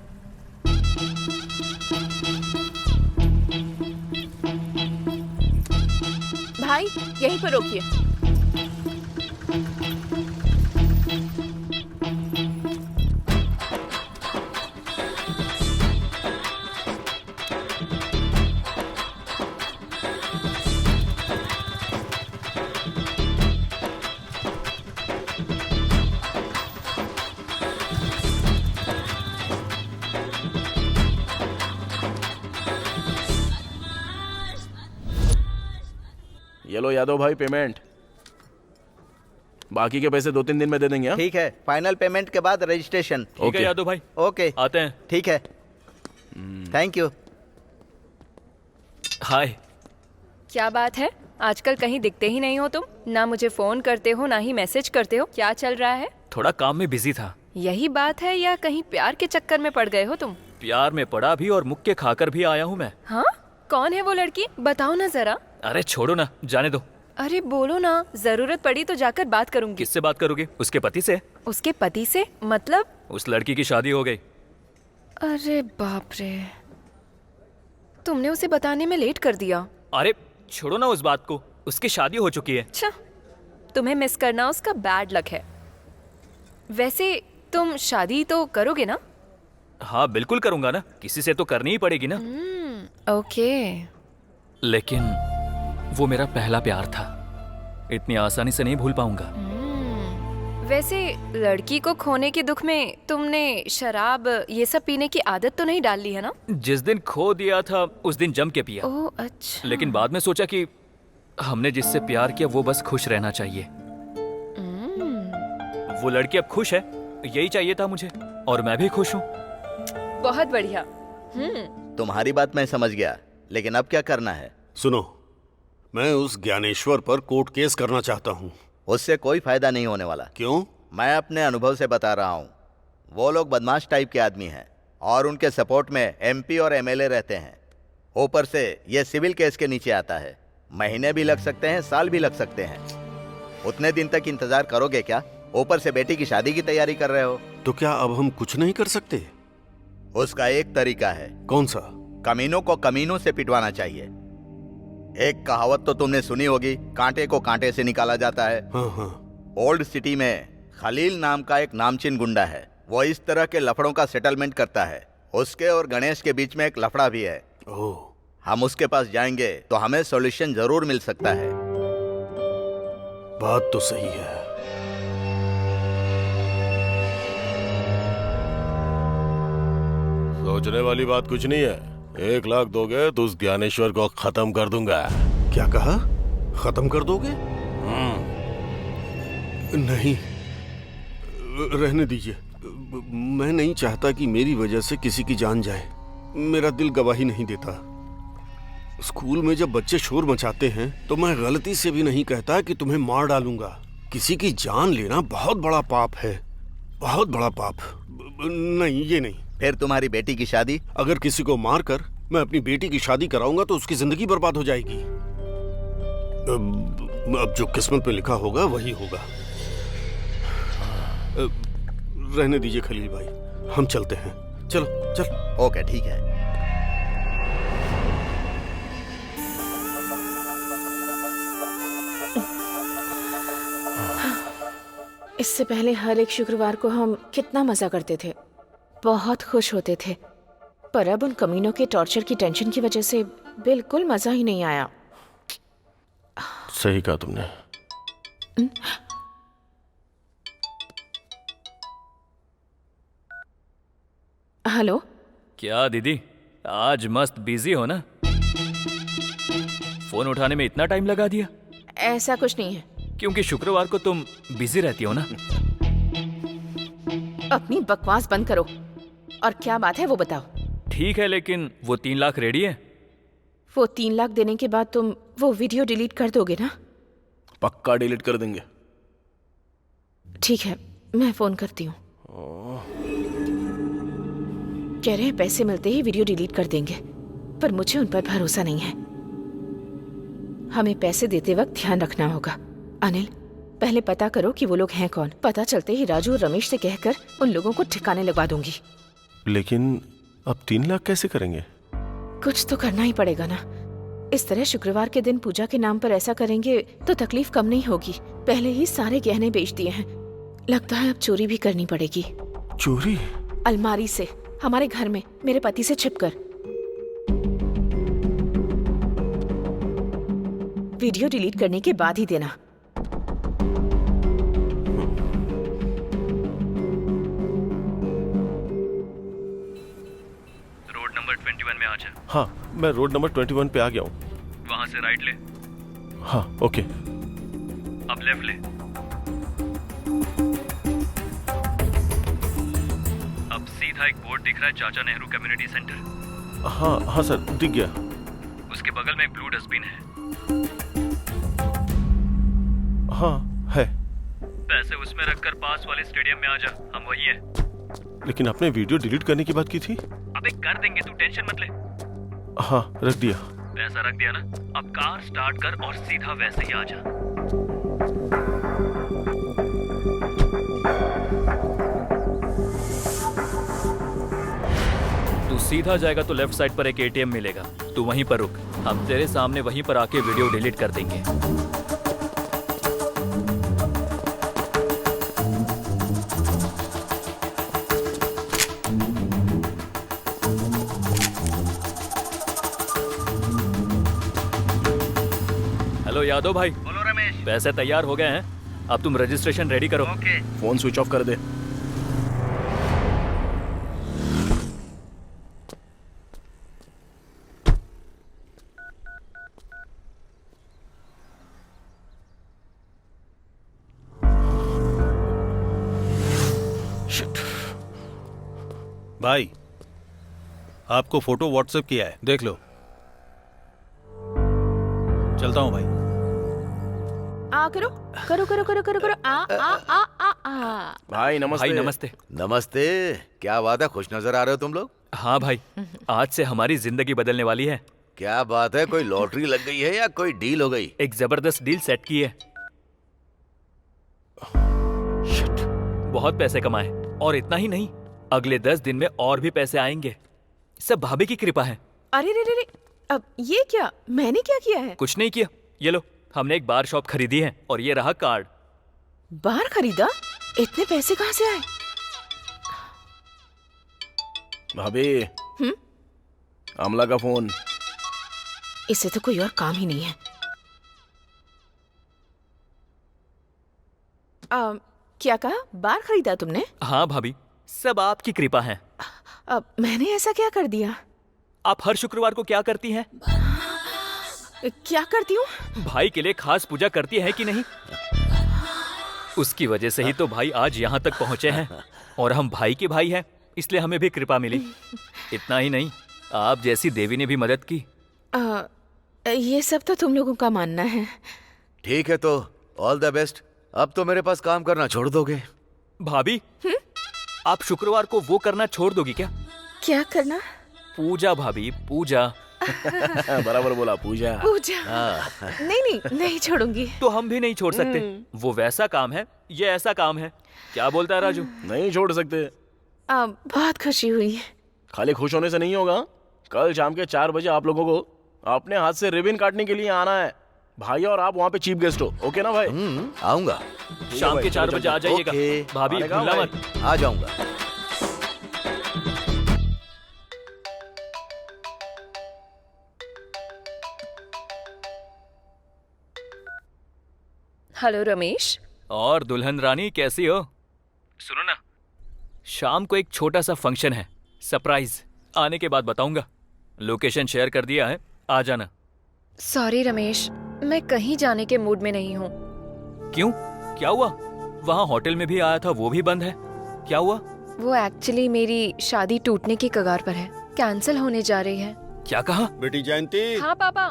भाई यहीं पर रोकिए। ये लो यादव भाई पेमेंट, बाकी के पैसे 2-3 दिन में दे देंगे। ठीक है, फाइनल पेमेंट के बाद रजिस्ट्रेशन। ठीक है यादव भाई, ओके आते हैं। ठीक है, थैंक यू। हाय। क्या बात है, आजकल कहीं दिखते ही नहीं हो तुम। ना मुझे फोन करते हो, ना ही मैसेज करते हो। क्या चल रहा है? थोड़ा काम में बिजी था। यही बात है या कहीं प्यार के चक्कर में पड़ गए हो तुम? प्यार में पड़ा भी और मुक्के खाकर भी आया हूँ मैं। हाँ, कौन है वो लड़की? बताओ ना जरा। अरे छोड़ो ना, जाने दो। अरे बोलो ना, जरूरत पड़ी तो जाकर बात करूंगी। किससे बात करोगे? उसके पति से। उसके पति से मतलब? उस लड़की की शादी हो गई। अरे बाप रे, तुमने उसे बताने में लेट कर दिया। अरे छोड़ो ना उस बात को, उसकी शादी हो चुकी है। अच्छा, तुम्हें मिस करना उसका बैड लक है। वैसे तुम शादी तो करोगे ना? हाँ बिल्कुल करूंगा ना, किसी से तो करनी ही पड़ेगी ना। ओके। लेकिन वो मेरा पहला प्यार था, इतनी आसानी से नहीं भूल पाऊंगा। वैसे लड़की को खोने के दुख में तुमने शराब ये सब पीने की आदत तो नहीं डाल ली है ना? जिस दिन खो दिया था उस दिन जम के पिया। ओह अच्छा। लेकिन बाद में सोचा कि हमने जिससे प्यार किया वो बस खुश रहना चाहिए। वो लड़की अब खुश है, यही चाहिए था मुझे, और मैं भी खुश हूँ। बहुत बढ़िया। तुम्हारी बात मैं समझ गया, लेकिन अब क्या करना है? सुनो, मैं उस ज्ञानेश्वर पर कोर्ट केस करना चाहता हूँ। उससे कोई फायदा नहीं होने वाला। क्यों? मैं अपने अनुभव से बता रहा हूँ। वो लोग बदमाश टाइप के आदमी हैं और उनके सपोर्ट में एमपी और एमएलए रहते हैं। ऊपर से ये सिविल केस के नीचे आता है, महीने भी लग सकते हैं, साल भी लग सकते हैं। उतने दिन तक इंतजार करोगे क्या? ऊपर से बेटी की शादी की तैयारी कर रहे हो। तो क्या अब हम कुछ नहीं कर सकते? उसका एक तरीका है। कौन सा? कमीनों को कमीनों से पिटवाना चाहिए। एक कहावत तो तुमने सुनी होगी, कांटे को कांटे से निकाला जाता है। हाँ। ओल्ड सिटी में खलील नाम का एक नामचीन गुंडा है, वो इस तरह के लफड़ों का सेटलमेंट करता है। उसके और गणेश के बीच में एक लफड़ा भी है। हम उसके पास जाएंगे तो हमें सॉल्यूशन जरूर मिल सकता है। बात तो सही है। सोचने वाली बात कुछ नहीं है। 1 लाख दोगे तो उस ज्ञानेश्वर को खत्म कर दूंगा। क्या कहा? खत्म कर दोगे? नहीं, रहने दीजिए। मैं नहीं चाहता कि मेरी वजह से किसी की जान जाए। मेरा दिल गवाही नहीं देता। स्कूल में जब बच्चे शोर मचाते हैं तो मैं गलती से भी नहीं कहता कि तुम्हें मार डालूंगा। किसी की जान लेना बहुत बड़ा पाप है, बहुत बड़ा पाप। नहीं, ये नहीं। फिर तुम्हारी बेटी की शादी? अगर किसी को मारकर मैं अपनी बेटी की शादी कराऊंगा तो उसकी जिंदगी बर्बाद हो जाएगी। अब जो किस्मत में लिखा होगा वही होगा। रहने दीजिए खलील भाई, हम चलते हैं। चलो चल। ओके ठीक है। इससे पहले हर एक शुक्रवार को हम कितना मजा करते थे, बहुत खुश होते थे। पर अब उन कमीनों के टॉर्चर की टेंशन की वजह से बिल्कुल मजा ही नहीं आया। सही कहा तुमने। हेलो। क्या दीदी, आज मस्त बिजी हो ना? फोन उठाने में इतना टाइम लगा दिया? ऐसा कुछ नहीं है। क्योंकि शुक्रवार को तुम बिजी रहती हो ना। अपनी बकवास बंद करो और क्या बात है वो बताओ। ठीक है, लेकिन वो 3 लाख रेडी है? वो 3 लाख देने के बाद तुम वो वीडियो डिलीट कर दोगे ना? पक्का डिलीट कर देंगे। ठीक है, मैं फोन करती हूँ। कह रहे हैं पैसे मिलते ही वीडियो डिलीट कर देंगे, पर मुझे उन पर भरोसा नहीं है। हमें पैसे देते वक्त ध्यान रखना होगा। अनिल, पहले पता करो कि वो लोग हैं कौन। पता चलते ही राजू और रमेश से कहकर उन लोगों को ठिकाने लगवा दूंगी। लेकिन अब 3 लाख कैसे करेंगे? कुछ तो करना ही पड़ेगा ना। इस तरह शुक्रवार के दिन पूजा के नाम पर ऐसा करेंगे तो तकलीफ कम नहीं होगी। पहले ही सारे गहने बेच दिए हैं, लगता है अब चोरी भी करनी पड़ेगी। चोरी? अलमारी से, हमारे घर में, मेरे पति से छिपकर। वीडियो डिलीट करने के बाद ही देना। रोड नंबर 21 में आ जा। हाँ, मैं रोड नंबर 21 पे आ गया हूँ। वहां से राइट ले। हाँ, ओके। अब लेफ्ट ले। अब सीधा एक बोर्ड दिख रहा है, चाचा नेहरू कम्युनिटी सेंटर। हाँ हाँ सर, दिख गया। उसके बगल में एक ब्लू डस्टबिन है। हाँ है। पैसे उसमें रखकर पास वाले स्टेडियम में आ जा, हम वही हैं। लेकिन आपने वीडियो डिलीट करने की बात की थी। अबे कर देंगे, तू टेंशन मत ले। हाँ, रख दिया। पैसा रख दिया ना? अब कार स्टार्ट कर और सीधा वैसे ही आ जा। तू सीधा जाएगा तो लेफ्ट साइड पर एक एटीएम मिलेगा, तू वहीं पर रुक। हम तेरे सामने वहीं पर आके वीडियो डिलीट कर देंगे। हेलो यादव भाई। बोलो रमेश। पैसे तैयार हो गए हैं, अब तुम रजिस्ट्रेशन रेडी करो। ओके। फोन स्विच ऑफ कर दे। भाई, आपको फोटो व्हाट्सएप किया है, देख लो। चलता हूँ भाई। आ करो करो करो करो करो करो। आ आ आ आ आ। भाई नमस्ते। भाई नमस्ते। नमस्ते। क्या बात है, खुश नजर आ रहे हो तुम लोग? हाँ भाई, आज से हमारी जिंदगी बदलने वाली है। क्या बात है, कोई लॉटरी लग गई है या कोई डील हो गई? एक जबरदस्त डील सेट की है। शिट, बहुत पैसे कमाए, और इतना ही नहीं, अगले 10 दिन में और भी पैसे आएंगे। सब भाभी की कृपा है। अरे रे रे रे, अब ये क्या? मैंने क्या किया है? कुछ नहीं किया, ये लो, हमने एक बार शॉप खरीदी है और ये रहा कार्ड। बार खरीदा? इतने पैसे कहाँ से आए? भाभी, अमला का फोन। इससे तो कोई और काम ही नहीं है। क्या कहा? बार खरीदा तुमने? हाँ भाभी, सब आपकी कृपा है। अब मैंने ऐसा क्या कर दिया? आप हर शुक्रवार को क्या करती हैं? क्या करती हूँ? भाई के लिए खास पूजा करती है कि नहीं? उसकी वजह से ही तो भाई आज यहाँ तक पहुँचे हैं, और हम भाई के भाई हैं, इसलिए हमें भी कृपा मिली। इतना ही नहीं, आप जैसी देवी ने भी मदद की। ये सब तो तुम लोगों का मानना है। ठीक है, तो ऑल द बेस्ट। अब तो मेरे पास काम करना छोड़ दोगे? भाभी, आप शुक्रवार को वो करना छोड़ दोगी क्या? क्या करना? पूजा भाभी, पूजा। बराबर बोला, पूजा। पूजा। नहीं छोड़ूंगी। तो हम भी नहीं छोड़ सकते। वो वैसा काम है, ये ऐसा काम है। क्या बोलता है राजू? नहीं छोड़ सकते। बहुत खुशी हुई। खाली खुश होने से नहीं होगा। कल शाम के 4 बजे आप लोगों को अपने हाथ से रिबन काटने के लिए आना है। भाई और आप वहाँ पे चीफ गेस्ट हो, ओके ना भाई? आऊंगा। शाम के 4 बजे आ जाइएगा। भाभी भूलना मत। आ जाऊंगा। हेलो रमेश। और दुल्हन रानी कैसी हो? सुनो ना, शाम को एक छोटा सा फंक्शन है, सरप्राइज। आने के बाद बताऊंगा। लोकेशन शेयर कर दिया है, आ जाना। सॉरी रमेश, मैं कहीं जाने के मूड में नहीं हूँ। क्यों? क्या हुआ? वहाँ होटल में भी आया था, वो भी बंद है। क्या हुआ? वो एक्चुअली मेरी शादी टूटने की कगार पर है, कैंसिल होने जा रही है। क्या कहा? बेटी जयंती। हाँ पापा।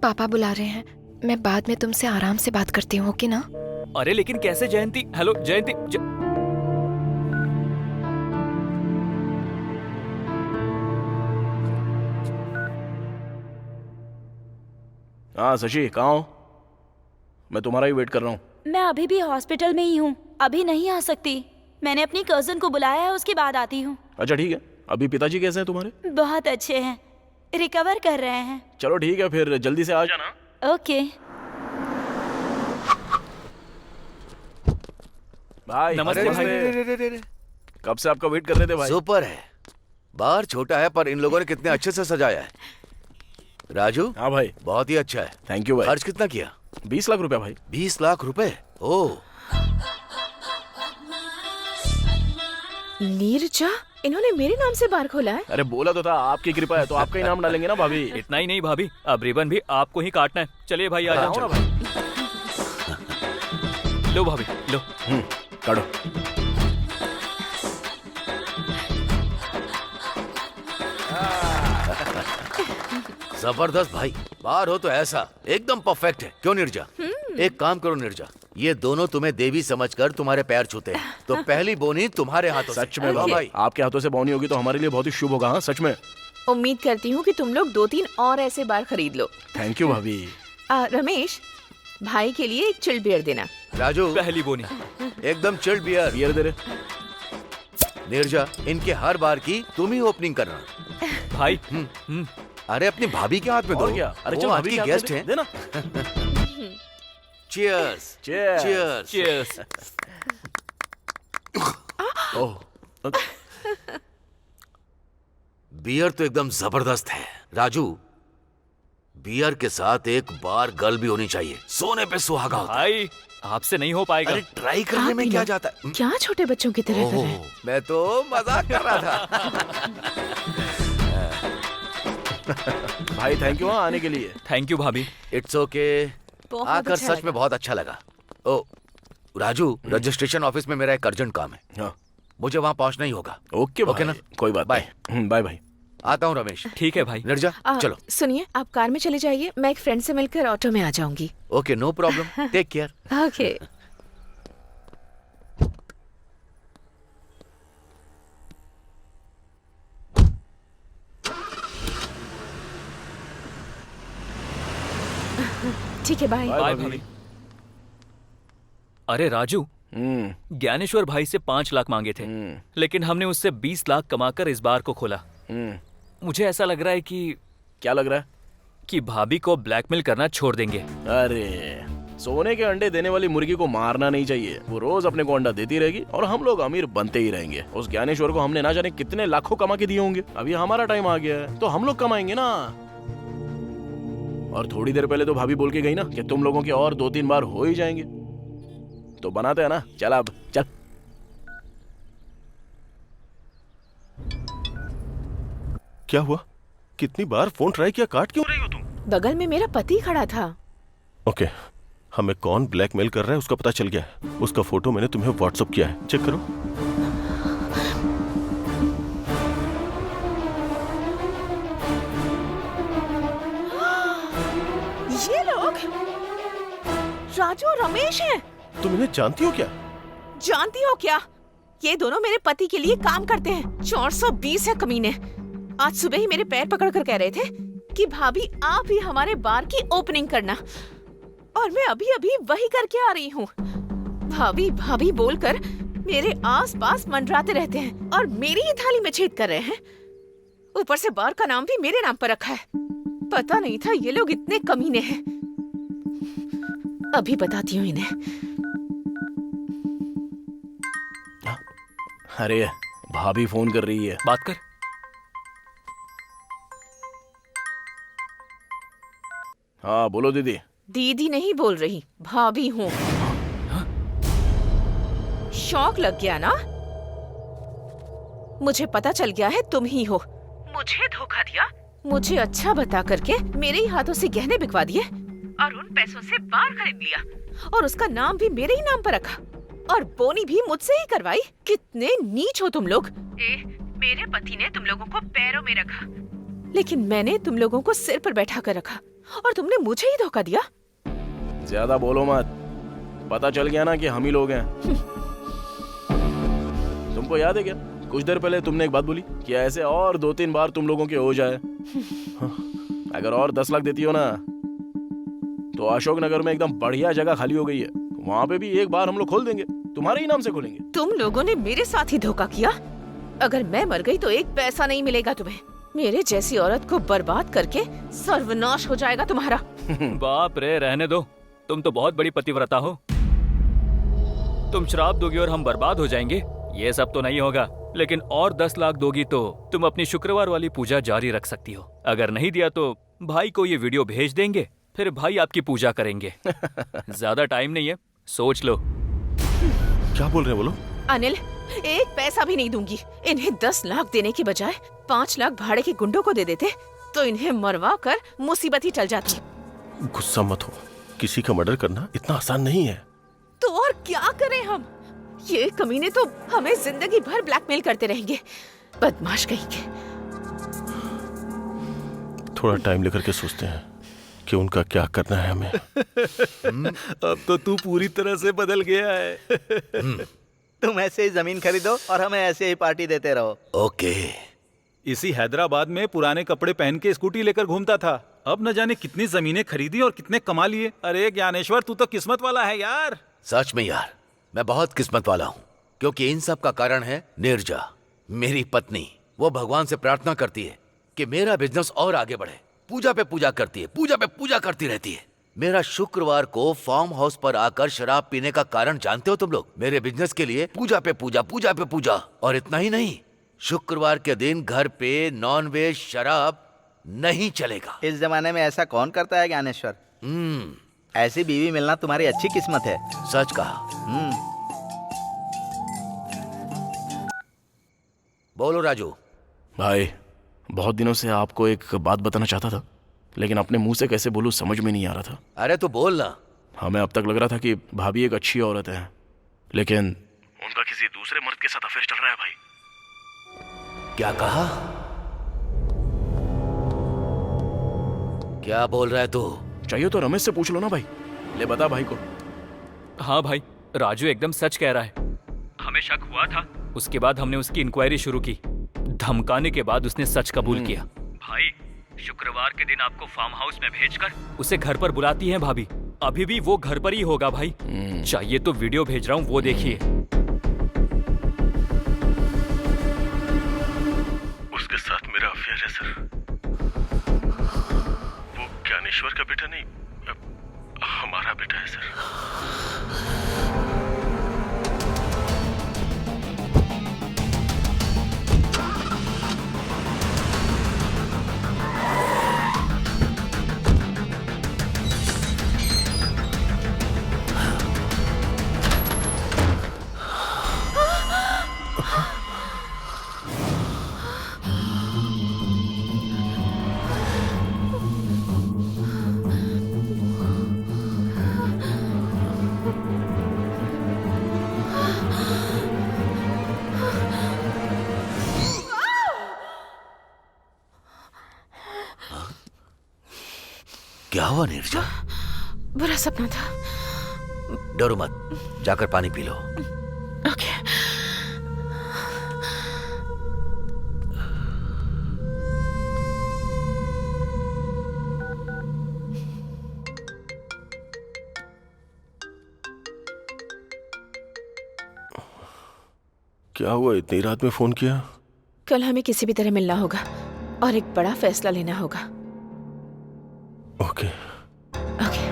पापा बुला रहे हैं, मैं बाद में तुमसे आराम से बात करती हूँ, ओके ना? अरे लेकिन कैसे जयंती? हेलो जयंती। हाँ शशि, कहाँ हो? मैं तुम्हारा ही वेट कर रहा हूँ। मैं अभी भी हॉस्पिटल में ही हूँ, अभी नहीं आ सकती। मैंने अपनी कजन को बुलाया है, उसके बाद आती हूँ। अच्छा ठीक है। अभी पिताजी कैसे हैं तुम्हारे? बहुत अच्छे हैं, रिकवर कर रहे हैं। चलो ठीक है, फिर जल्दी से आ जाना। ओके। भाई नमस्ते भाई। कब से आपका वेट कर रहे थे भाई। सुपर है। बार छोटा है पर इन लोगों ने कितने अच्छे से सजाया है। राजू। हाँ भाई। बहुत ही अच्छा है। थैंक यू भाई। खर्च कितना किया? 20 लाख रुपया भाई। 20 लाख रुपए? ओह। नीरजा, इन्होंने मेरे नाम से बार खोला है? अरे बोला तो था, आपकी कृपा है तो आपका ही नाम डालेंगे ना भाभी। इतना ही नहीं भाभी, अब रिबन भी आपको ही काटना है। चलिए भाई, आ जाओ। भाई। लो भाभी, लो। काटो। जबरदस्त भाई। बाहर हो तो ऐसा एकदम परफेक्ट है। क्यों निर्जा? एक काम करो निर्जा, ये दोनों तुम्हें देवी समझकर तुम्हारे पैर छूते हैं, तो पहली बोनी तुम्हारे हाथों से। सच में भाई, आपके हाथों से बोनी होगी तो हमारे लिए बहुत ही शुभ होगा। हाँ सच में। उम्मीद करती हूँ कि तुम लोग 2-3 और ऐसे बार खरीद लो। थैंक यू भाभी। रमेश, भाई के लिए एक चिल्ड बियर देना। राजू, पहली बोनी एकदम चिल्ड बियर। बियर दे रहे। निर्जा, इनके हर बार की तुम ही ओपनिंग करना भाई। अरे अपनी भाभी के हाथ में दो। और क्या? अरे वो चल, आज भाभी की के हाथ गेस्ट में हैं। देना। चीयर्स। Cheers. चीयर्स। ओह, बियर तो एकदम जबरदस्त है। राजू, बियर के साथ एक बार गर्ल भी होनी चाहिए, सोने पे सुहागा होता है। भाई, आपसे नहीं हो पाएगा। अरे ट्राई करने में क्या जाता है? क्या छोटे बच्चों की तरह कर रहे हैं? मैं तो मजाक कर रहा था। भाई थैंक यू आने के लिए। थैंक यू भाभी। It's okay. आकर अच्छा सच में बहुत अच्छा लगा। ओ राजू, रजिस्ट्रेशन ऑफिस में मेरा एक अर्जेंट काम है। हाँ। मुझे वहाँ पहुँचना ही होगा। ओके ओके ना? कोई बात। बाय। बाय भाई। आता हूँ रमेश। ठीक है भाई। निर्जा, चलो। सुनिए, आप कार में चले जाइए, मैं एक फ्रेंड से मिलकर ऑटो में आ जाऊंगी। Okay, no problem. Take care. Okay. ठीक है, बाय। बाय भाभी। अरे राजू, ज्ञानेश्वर भाई से 5 लाख मांगे थे, लेकिन हमने उससे 20 लाख कमाकर इस बार को खोला। मुझे ऐसा लग रहा है कि... क्या लग रहा है? कि भाभी को ब्लैकमेल करना छोड़ देंगे। अरे सोने के अंडे देने वाली मुर्गी को मारना नहीं चाहिए। वो रोज अपने को अंडा देती रहेगी और हम लोग अमीर बनते ही रहेंगे। उस ज्ञानेश्वर को हमने ना जाने कितने लाखों कमा के दिए होंगे। अभी हमारा टाइम आ गया है तो हम लोग कमाएंगे ना। और थोड़ी देर पहले तो भाभी बोल के गई ना कि तुम लोगों के और 2-3 बार हो ही जाएंगे, तो बनाते हैं ना। चल अब चल। क्या हुआ? कितनी बार फोन ट्राई किया, काट क्यों रही हो तुम? बगल में मेरा पति खड़ा था। ओके, हमें कौन ब्लैकमेल कर रहा है उसका पता चल गया है। उसका फोटो मैंने तुम्हें व्हाट्सएप किया है, चेक करो। ये लोग राजू और रमेश हैं। तुम इन्हें जानती हो क्या? जानती हो क्या? ये दोनों मेरे पति के लिए काम करते हैं। 420 है कमीने। आज सुबह ही मेरे पैर पकड़कर कह रहे थे कि भाभी आप ही हमारे बार की ओपनिंग करना, और मैं अभी अभी वही करके आ रही हूँ। भाभी भाभी बोलकर मेरे आसपास मंडराते रहते हैं और मेरी ही थाली में छेद कर रहे हैं। ऊपर से बार का नाम भी मेरे नाम पर रखा है। पता नहीं था ये लोग इतने कमीने हैं। अभी बताती हूँ इन्हें। अरे भाभी फोन कर रही है, बात कर। हाँ बोलो दीदी। दीदी नहीं बोल रही, भाभी हूँ। शौक लग गया ना? मुझे पता चल गया है तुम ही हो। मुझे धोखा दिया, मुझे अच्छा बता करके मेरे ही हाथों से गहने बिकवा दिए और उन पैसों से बार खरीद लिया और उसका नाम भी मेरे ही नाम पर रखा और बोनी भी मुझसे ही करवाई। कितने नीच हो तुम लोग। मेरे पति ने तुम लोगों को पैरों में रखा, लेकिन मैंने तुम लोगों को सिर पर बैठा कर रखा और तुमने मुझे ही धोखा दिया। ज्यादा बोलो मत, पता चल गया ना कि हम ही लोग हैं। तुमको याद है क्या, कुछ देर पहले तुमने एक बात बोली कि ऐसे और 2-3 बार तुम लोगों के हो जाए। अगर और 10 लाख देती हो ना तो अशोक नगर में एकदम बढ़िया जगह खाली हो गई है, वहाँ पे भी एक बार हम लोग खोल देंगे, तुम्हारे ही नाम से खोलेंगे। तुम लोगों ने मेरे साथ ही धोखा किया। अगर मैं मर गई तो एक पैसा नहीं मिलेगा तुम्हें। मेरे जैसी औरत को बर्बाद करके सर्वनाश हो जाएगा तुम्हारा। बाप रे, रहने दो। तुम तो बहुत बड़ी पतिव्रता हो। तुम श्राप दोगी और हम बर्बाद हो जाएंगे, ये सब तो नहीं होगा। लेकिन और 10 लाख दोगी तो तुम अपनी शुक्रवार वाली पूजा जारी रख सकती हो। अगर नहीं दिया तो भाई को ये वीडियो भेज देंगे, फिर भाई आपकी पूजा करेंगे। ज्यादा टाइम नहीं है, सोच लो। क्या बोल रहे हैं बोलो? अनिल, एक पैसा भी नहीं दूंगी। इन्हें 10 लाख देने की बजाय 5 लाख भाड़े के गुंडों को दे देते तो इन्हें मरवा कर मुसीबत ही टल जाती। गुस्सा मत हो, किसी का मर्डर करना इतना आसान नहीं है। तो और क्या करें हम? ये कमीने तो हमें जिंदगी भर ब्लैकमेल करते रहेंगे। बदमाश कहीं के। थोड़ा टाइम लेकर के सोचते हैं कि उनका क्या करना है हमें। अब तो तू पूरी तरह से बदल गया है। तुम ऐसे ही जमीन खरीदो और हमें ऐसे ही पार्टी देते रहो। ओके। इसी हैदराबाद में पुराने कपड़े पहन के स्कूटी लेकर घूमता था। अब न जाने कितनी जमीनें खरीदी और कितने कमा लिए। अरे ज्ञानेश्वर, तू तो किस्मत वाला है यार। सच में यार, मैं बहुत किस्मत वाला हूँ, क्योंकि इन सब का कारण है नीरजा, मेरी पत्नी। वो भगवान से प्रार्थना करती है कि मेरा बिजनेस और आगे बढ़े। पूजा पे पूजा करती है, पूजा पे पूजा करती रहती है। मेरा शुक्रवार को फार्म हाउस पर आकर शराब पीने का कारण जानते हो तुम लोग? मेरे बिजनेस के लिए पूजा पे पूजा, पूजा पे पूजा। और इतना ही नहीं, शुक्रवार के दिन घर पे नॉनवेज शराब नहीं चलेगा। इस जमाने में ऐसा कौन करता है ज्ञानेश्वर? ऐसी बीवी मिलना तुम्हारी अच्छी किस्मत है। सच कहा। बोलो राजू। भाई, बहुत दिनों से आपको एक बात बताना चाहता था, लेकिन अपने मुंह से कैसे बोलूं समझ में नहीं आ रहा था। अरे तो बोल ना। हमें अब तक लग रहा था कि भाभी एक अच्छी औरत है, लेकिन उनका किसी दूसरे मर्द के साथ अफेयर चल रहा है भाई। क्या कहा? क्या बोल रहा है तू? चाहिए तो रमेश से पूछ लो ना भाई। ले बता भाई को। हाँ भाई, राजू एकदम सच कह रहा है। हमें शक हुआ था, उसके बाद हमने उसकी इंक्वायरी शुरू की। धमकाने के बाद उसने सच कबूल किया। भाई, शुक्रवार के दिन आपको फार्म हाउस में भेजकर उसे घर पर बुलाती हैं भाभी। अभी भी वो घर पर ही होगा भाई। चाहिए तो वीडियो भेज रहा हूँ, वो देखिए। उसके साथ मेरा अफेयर है सर। वो ज्ञानेश्वर का बेटा नहीं, हमारा बेटा है सर। क्या हुआ नीरजा? बुरा सपना था। डरो मत, जाकर पानी पी लो। ओके। क्या हुआ, इतनी रात में फोन किया? कल हमें किसी भी तरह मिलना होगा और एक बड़ा फैसला लेना होगा। ओके। ओके।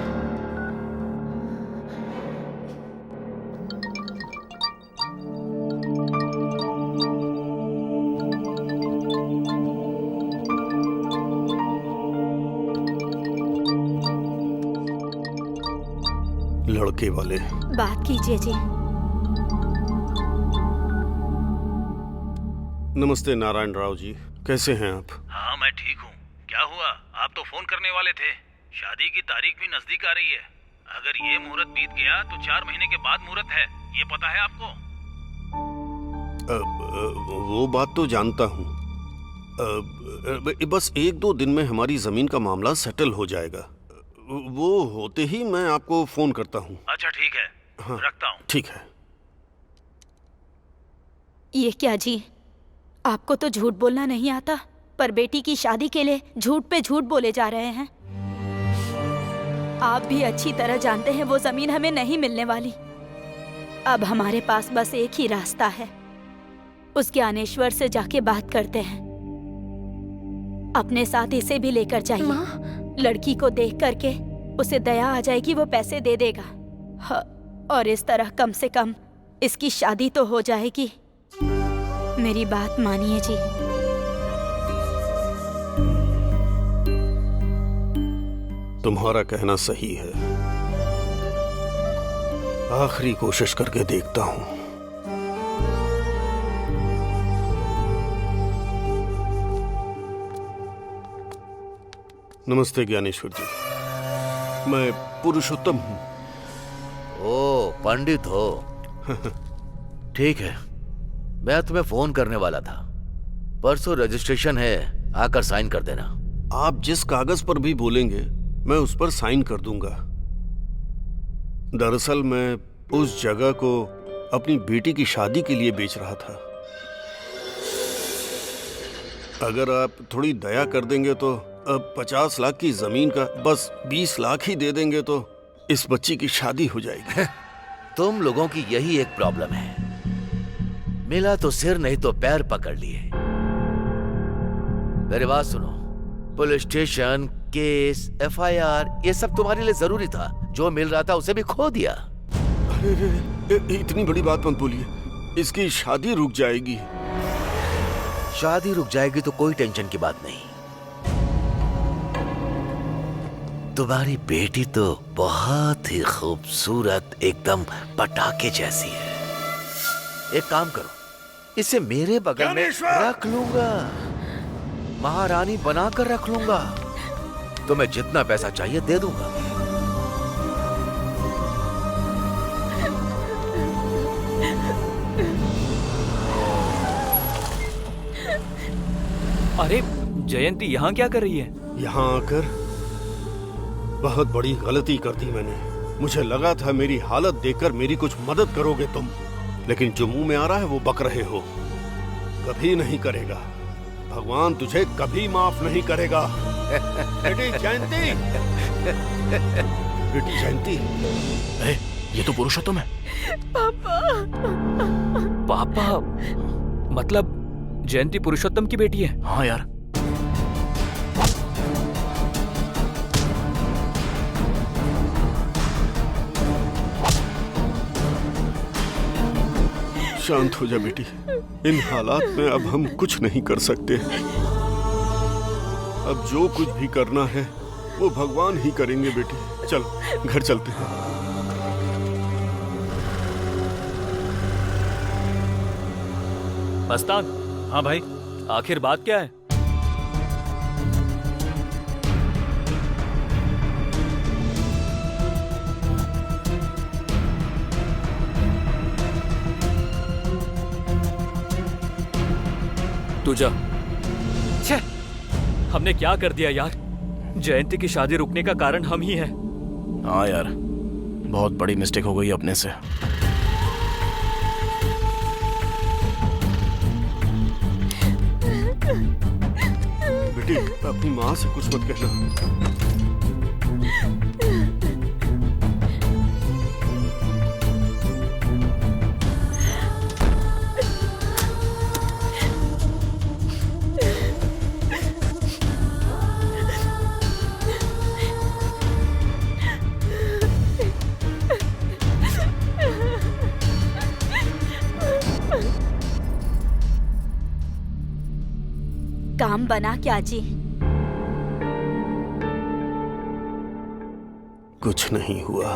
लड़के वाले बात कीजिए जी। नमस्ते नारायण राव जी, कैसे हैं आप? हाँ मैं ठीक हूँ। क्या हुआ, आप तो फोन करने वाले थे। शादी की तारीख भी नजदीक आ रही है। अगर ये मुहूर्त बीत गया तो 4 महीने के बाद मुहूर्त है, ये पता है आपको? वो बात तो जानता हूँ। बस 1-2 दिन में हमारी जमीन का मामला सेटल हो जाएगा। वो होते ही मैं आपको फोन करता हूँ। अच्छा ठीक है, हाँ, रखता हूँ। ठीक है। ये क्या जी, आपको तो झूठ बोलना नहीं आता, पर बेटी की शादी के लिए झूठ पे झूठ बोले जा रहे हैं। आप भी अच्छी तरह जानते हैं वो जमीन हमें नहीं मिलने वाली। अब हमारे पास बस एक ही रास्ता है, उस ज्ञानेश्वर से जाके बात करते हैं। अपने साथ इसे भी लेकर जाइए। लड़की को देख करके उसे दया आ जाएगी, वो पैसे दे देगा। हाँ, और इस तरह कम से कम इसकी शादी तो हो जाएगी। मेरी बात मानिए जी। तुम्हारा कहना सही है, आखिरी कोशिश करके देखता हूँ। नमस्ते ज्ञानेश्वर जी, मैं पुरुषोत्तम हूँ। ओ पंडित हो? ठीक है, मैं तुम्हें फोन करने वाला था। परसों रजिस्ट्रेशन है, आकर साइन कर देना। आप जिस कागज पर भी बोलेंगे मैं उस पर साइन कर दूंगा। दरअसल मैं उस जगह को अपनी बेटी की शादी के लिए बेच रहा था। अगर आप थोड़ी दया कर देंगे तो अब 50 लाख की जमीन का बस 20 लाख ही दे देंगे तो इस बच्ची की शादी हो जाएगी। तुम लोगों की यही एक प्रॉब्लम है, मिला तो सिर नहीं तो पैर पकड़ लिए। मेरी बात सुनो, पुलिस स्टेशन, केस, FIR ये सब तुम्हारे लिए जरूरी था। जो मिल रहा था उसे भी खो दिया। अरे इतनी बड़ी बात मत बोलिए, इसकी शादी रुक जाएगी। शादी रुक जाएगी तो कोई टेंशन की बात नहीं। तुम्हारी बेटी तो बहुत ही खूबसूरत, एकदम पटाखे जैसी है। एक काम करो, इसे मेरे बगल में रख लूंगा, महारानी बनाकर रख लूंगा। तुम्हें जितना पैसा चाहिए दे दूंगा। अरे जयंती यहाँ क्या कर रही है? यहाँ आकर बहुत बड़ी गलती कर दी मैंने। मुझे लगा था मेरी हालत देखकर मेरी कुछ मदद करोगे तुम, लेकिन जो मुंह में आ रहा है वो बक रहे हो। कभी नहीं करेगा, भगवान तुझे कभी माफ नहीं करेगा। बेटी जयंती, बेटी जयंती, ये तो पुरुषोत्तम है। पापा। पापा मतलब जयंती पुरुषोत्तम की बेटी है? हाँ यार। शांत हो जा बेटी, इन हालात में अब हम कुछ नहीं कर सकते। अब जो कुछ भी करना है वो भगवान ही करेंगे बेटी। चल घर चलते हैं। मस्तान। हाँ भाई। आखिर बात क्या है? तू जा। छे, हमने क्या कर दिया यार? जयंती की शादी रुकने का कारण हम ही हैं। हाँ यार, बहुत बड़ी मिस्टेक हो गई अपने से। बेटी, अपनी माँ से कुछ मत कहना। काम बना क्या जी? कुछ नहीं हुआ।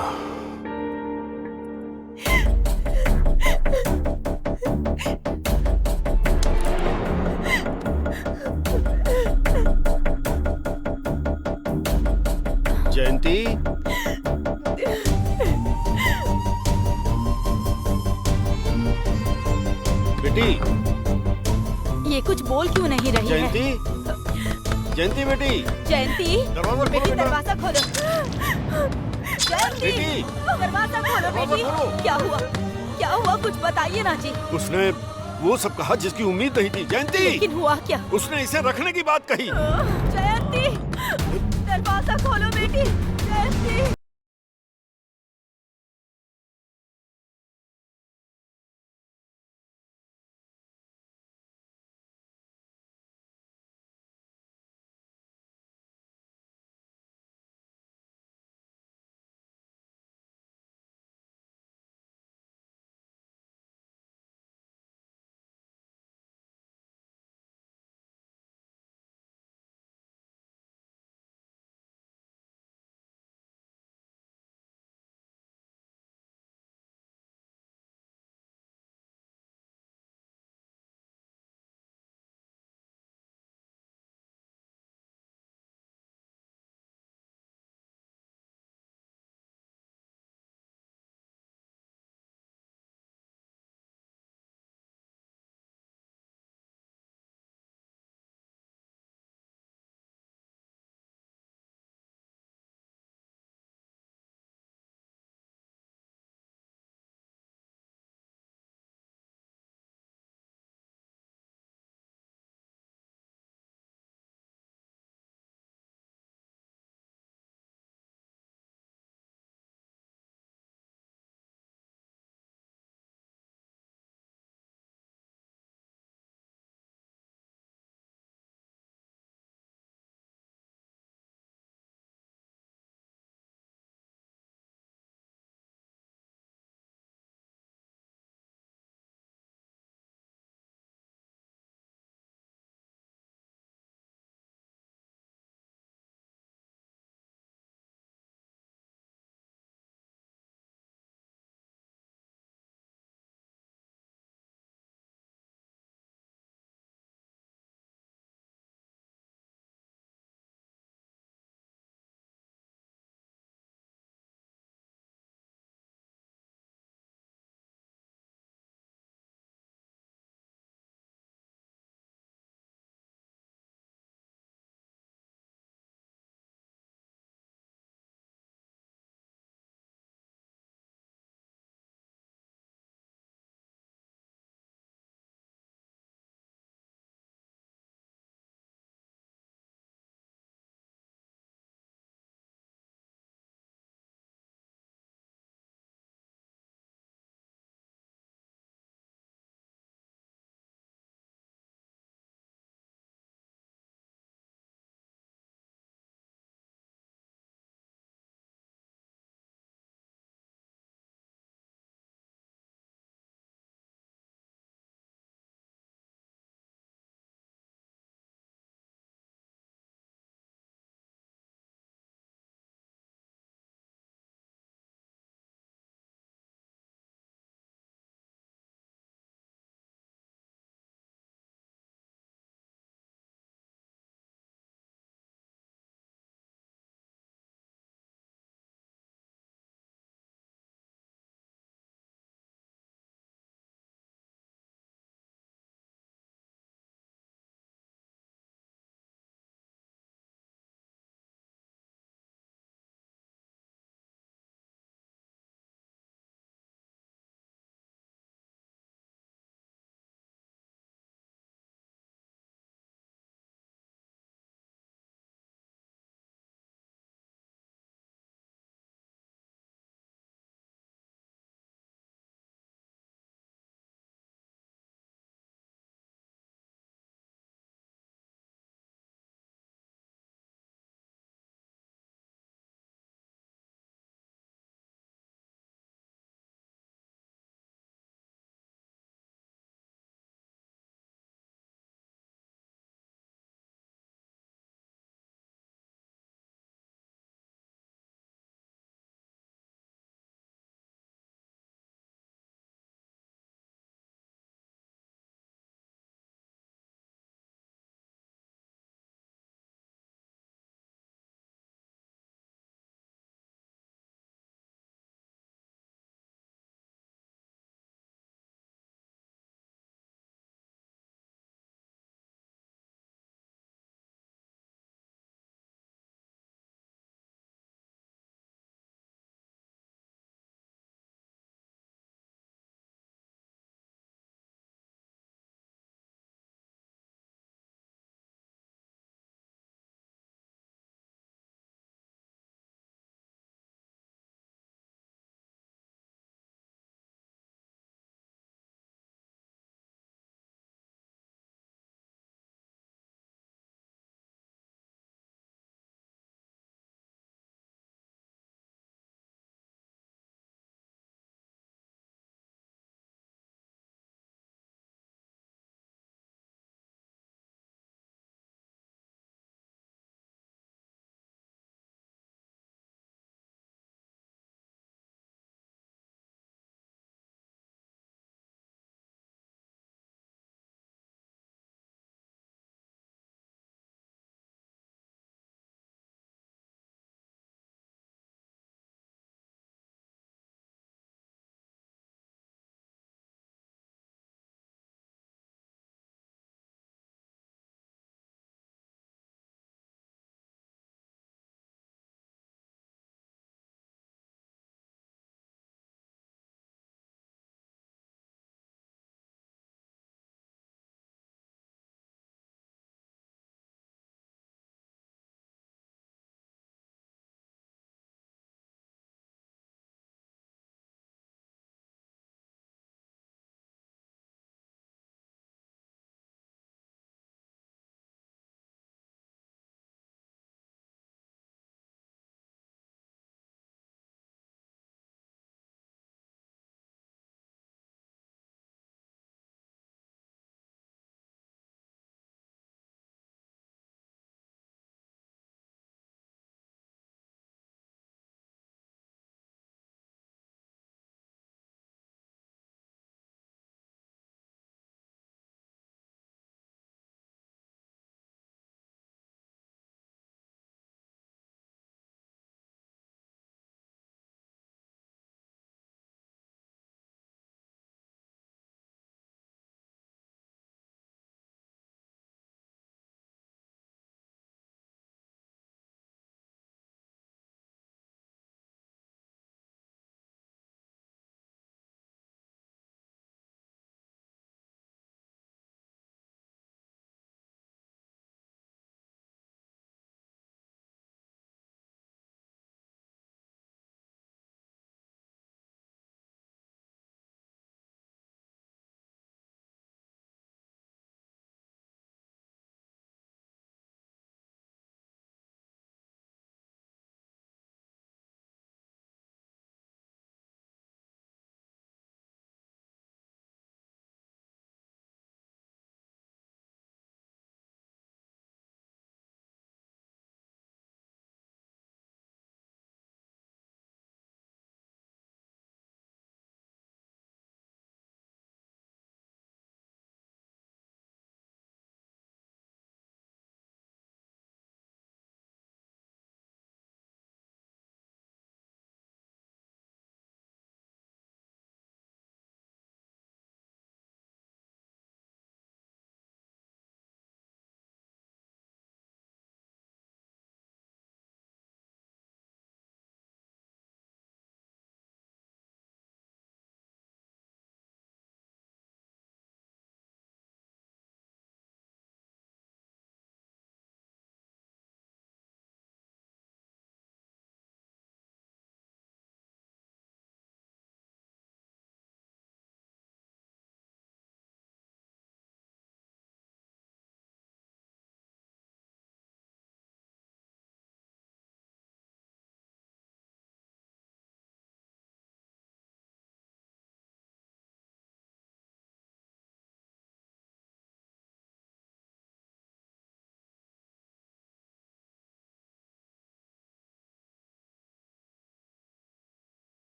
जयंती, बेटी, ये कुछ बोल क्यों नहीं रही है? जयंती, जयंती बेटी, जयंती, दरवाजा बेटी खोलो, दरवाजा खोलो। जयंती, बेटी, दरवाजा खोलो बेटी। क्या हुआ? क्या हुआ? कुछ बताइए ना जी। उसने वो सब कहा जिसकी उम्मीद नहीं थी। जयंती, लेकिन हुआ क्या? उसने इसे रखने की बात कही। जयंती, दरवाजा खोलो बेटी। जयंती।